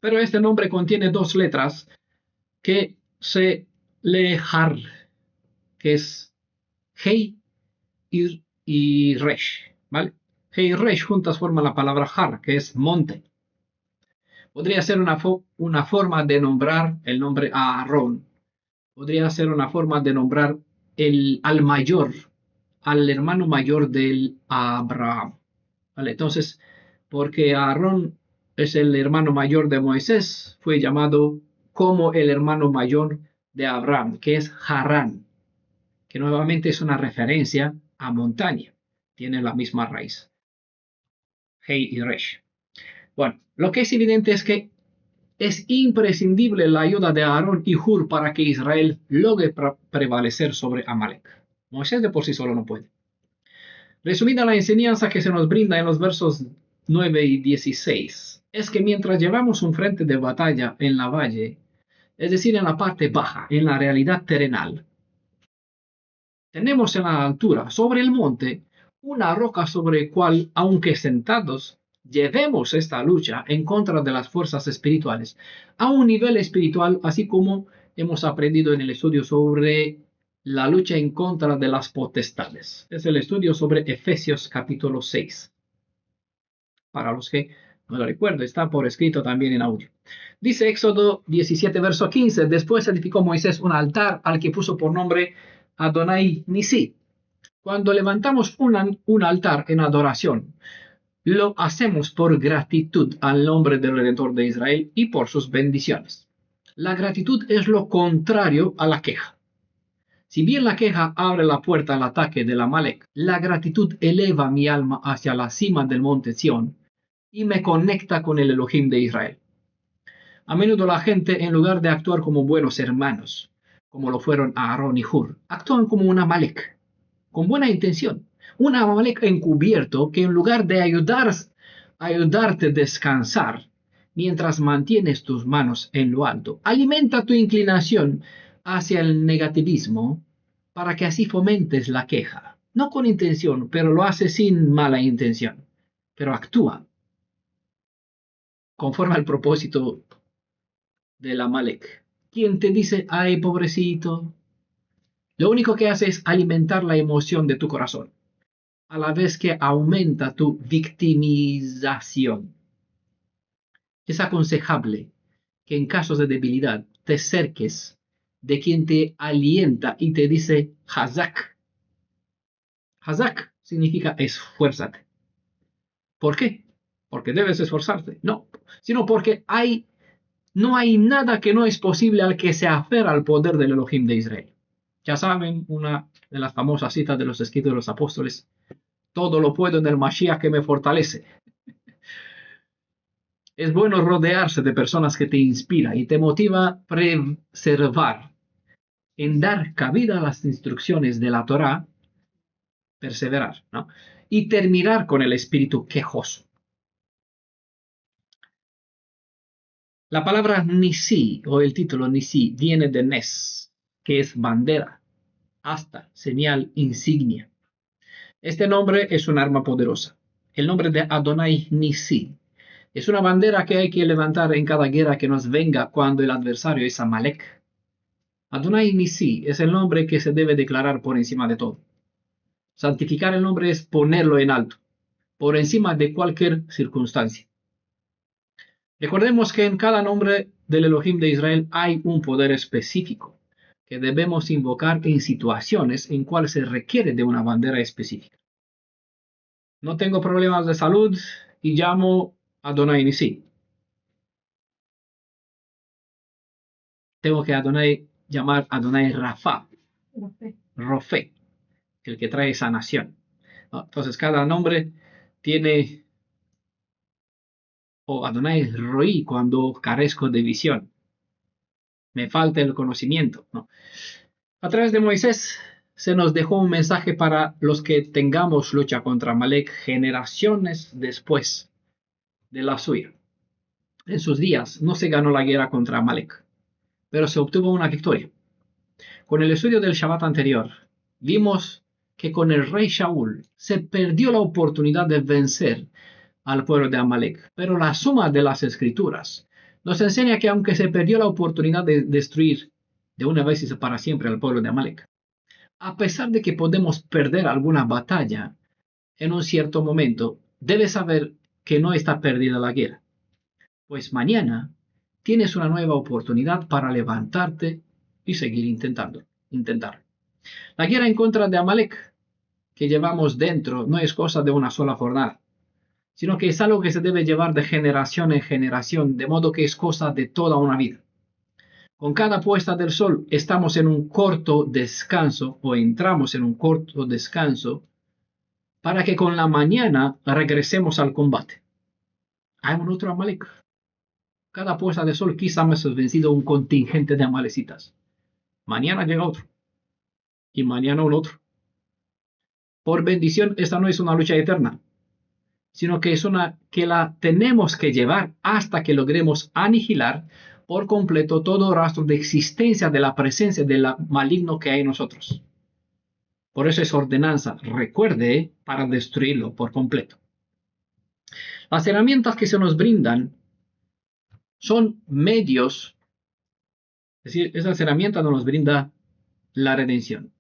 Pero este nombre contiene dos letras que se lee Har, que es Hei y Resh, ¿vale? Hei y Resh juntas forman la palabra Har, que es monte. Podría ser una forma de nombrar el nombre Aarón. Podría ser una forma de nombrar al mayor, al hermano mayor de Abraham. ¿Vale? Entonces, porque Aarón es el hermano mayor de Moisés, fue llamado como el hermano mayor de Abraham, que es Harán, que nuevamente es una referencia a montaña. Tiene la misma raíz. Hei y Resh. Bueno, lo que es evidente es que es imprescindible la ayuda de Aarón y Hur para que Israel logre prevalecer sobre Amalek. Moisés de por sí solo no puede. Resumida la enseñanza que se nos brinda en los versos 9 y 16, es que mientras llevamos un frente de batalla en la valle, es decir, en la parte baja, en la realidad terrenal, tenemos en la altura, sobre el monte, una roca sobre la cual, aunque sentados, llevemos esta lucha en contra de las fuerzas espirituales a un nivel espiritual, así como hemos aprendido en el estudio sobre la lucha en contra de las potestades. Es el estudio sobre Efesios capítulo 6. Para los que no lo recuerdo, está por escrito también en audio. Dice Éxodo 17, verso 15, después edificó Moisés un altar al que puso por nombre Adonai Nisi. Cuando levantamos un altar en adoración, lo hacemos por gratitud al nombre del Redentor de Israel y por sus bendiciones. La gratitud es lo contrario a la queja. Si bien la queja abre la puerta al ataque del Amalek, la gratitud eleva mi alma hacia la cima del monte Sión y me conecta con el Elohim de Israel. A menudo la gente, en lugar de actuar como buenos hermanos, como lo fueron Aarón y Hur, actúan como un Amalek, con buena intención. Un Amalek encubierto que en lugar de ayudarte a descansar mientras mantienes tus manos en lo alto, alimenta tu inclinación hacia el negativismo para que así fomentes la queja. No con intención, pero lo hace sin mala intención. Pero actúa conforme al propósito del Amalek. Quien te dice, ay, pobrecito, lo único que hace es alimentar la emoción de tu corazón, a la vez que aumenta tu victimización. Es aconsejable que en casos de debilidad te acerques de quien te alienta y te dice Hazak. Hazak significa esfuérzate. ¿Por qué? Porque debes esforzarte. No, sino porque no hay nada que no es posible al que se aferra al poder del Elohim de Israel. Ya saben, una de las famosas citas de los escritos de los apóstoles, todo lo puedo en el Mashiach que me fortalece. Es bueno rodearse de personas que te inspiran y te motiva a preservar, en dar cabida a las instrucciones de la Torá, perseverar, ¿no? Y terminar con el espíritu quejoso. La palabra Nisi, o el título Nisi, viene de Nes, que es bandera, asta, señal, insignia. Este nombre es un arma poderosa. El nombre de Adonai Nisi Es una bandera que hay que levantar en cada guerra que nos venga cuando el adversario es Amalek. Adonai Nisi es el nombre que se debe declarar por encima de todo. Santificar el nombre es ponerlo en alto, por encima de cualquier circunstancia. Recordemos que en cada nombre del Elohim de Israel hay un poder específico que debemos invocar en situaciones en cuales se requiere de una bandera específica. No tengo problemas de salud y llamo a Adonai Nisi. Tengo que llamar a Adonai Rafa, Rofe, el que trae sanación. Entonces cada nombre tiene, o Adonai Roí cuando carezco de visión. Me falta el conocimiento. ¿No? A través de Moisés se nos dejó un mensaje para los que tengamos lucha contra Amalek generaciones después de la suya. En sus días no se ganó la guerra contra Amalek, pero se obtuvo una victoria. Con el estudio del Shabbat anterior, vimos que con el rey Shaul se perdió la oportunidad de vencer al pueblo de Amalek, pero la suma de las escrituras nos enseña que aunque se perdió la oportunidad de destruir de una vez y para siempre al pueblo de Amalek, a pesar de que podemos perder alguna batalla en un cierto momento, debes saber que no está perdida la guerra, pues mañana tienes una nueva oportunidad para levantarte y seguir intentarlo. La guerra en contra de Amalek que llevamos dentro no es cosa de una sola jornada, sino que es algo que se debe llevar de generación en generación, de modo que es cosa de toda una vida. Con cada puesta del sol estamos en un corto descanso o entramos en un corto descanso para que con la mañana regresemos al combate. Hay un otro Amalek. Cada puesta de sol quizá hemos vencido un contingente de amalecitas. Mañana llega otro. Y mañana un otro. Por bendición, esta no es una lucha eterna, sino que es una que la tenemos que llevar hasta que logremos aniquilar por completo todo rastro de existencia de la presencia del maligno que hay en nosotros. Por eso es ordenanza, recuerde, para destruirlo por completo. Las herramientas que se nos brindan son medios, es decir, esas herramientas nos brinda la redención.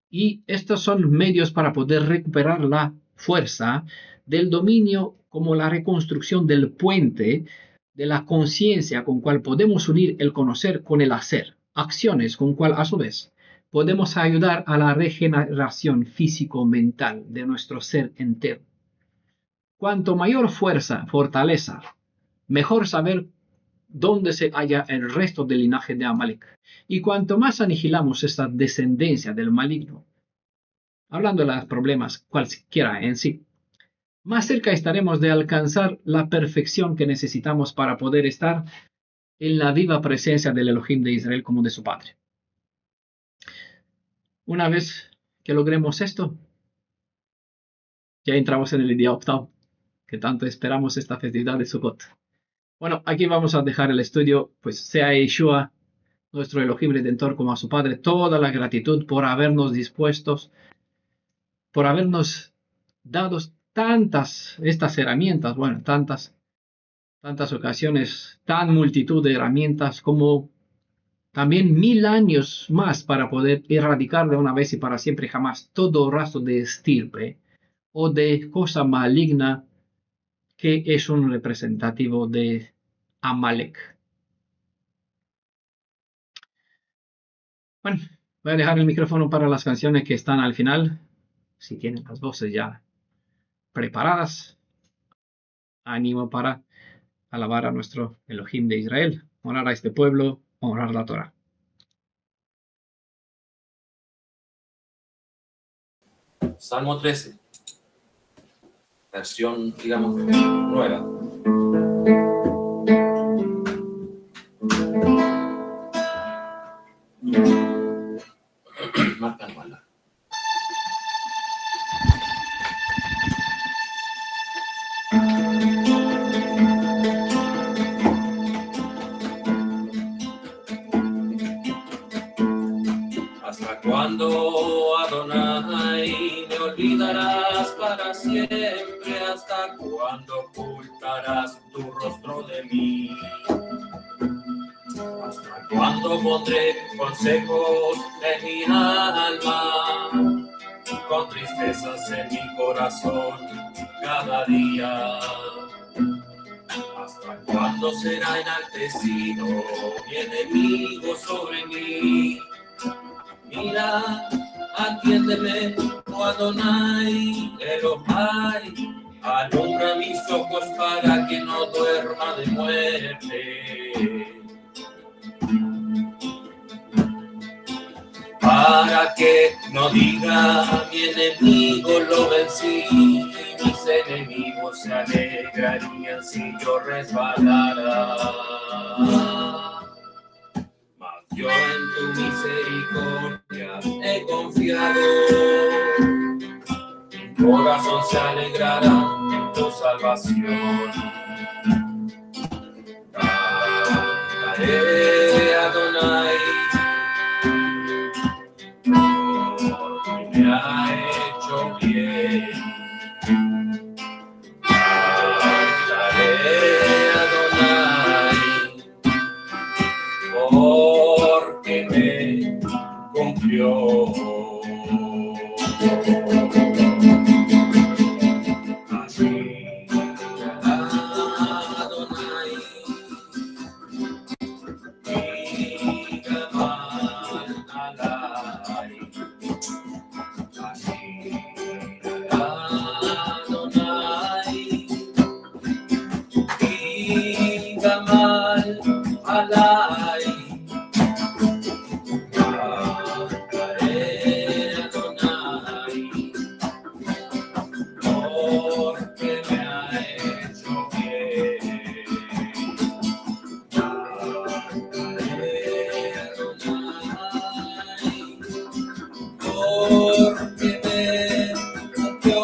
Y estos son medios para poder recuperar la fuerza del dominio, como la reconstrucción del puente de la conciencia con cual podemos unir el conocer con el hacer, acciones con cual a su vez podemos ayudar a la regeneración físico-mental de nuestro ser entero. Cuanto mayor fuerza, fortaleza, mejor saber dónde se halla el resto del linaje de Amalek. Y cuanto más anihilamos esta descendencia del maligno, hablando de los problemas cualquiera en sí, más cerca estaremos de alcanzar la perfección que necesitamos para poder estar en la viva presencia del Elohim de Israel como de su Padre. Una vez que logremos esto, ya entramos en el día octavo, que tanto esperamos esta festividad de Sukkot. Bueno, aquí vamos a dejar el estudio, pues sea Yeshua, nuestro Elohim Redentor, como a su Padre, toda la gratitud por habernos dispuestos, por habernos dado estas herramientas, bueno, tantas ocasiones, tan multitud de herramientas como también 1000 años más para poder erradicar de una vez y para siempre jamás todo rastro de estirpe o de cosa maligna que es un representativo de Amalek. Bueno, voy a dejar el micrófono para las canciones que están al final, si tienen las voces ya preparadas. Ánimo para alabar a nuestro Elohim de Israel, honrar a este pueblo, honrar la Torah. Salmo 13, versión, digamos, nueva. Marca anual. ¿Hasta cuándo, Adonai, me olvidarás para siempre? ¿Hasta cuándo ocultarás tu de mí. ¿Hasta cuándo pondré consejos en mi alma, con tristezas en mi corazón cada día? ¿Hasta cuándo será enaltecido mi enemigo sobre mí? Mira, atiéndeme, oh Adonai, Elohai, alumbra mis ojos para que no duerma de muerte. Para que no diga mi enemigo lo vencí, mis enemigos se alegrarían si yo resbalara. Mas yo en tu misericordia he confiado, mi corazón se alegrará en tu salvación. Cantaré Adonai, me ha hecho bien. Cantaré Adonai, porque me cumplió. Así Adonai, diga mal alay. Adonai, diga mal alay. Cantaré Adonai, porque me ha hecho bien. Cantaré Adonai, porque me cumplió.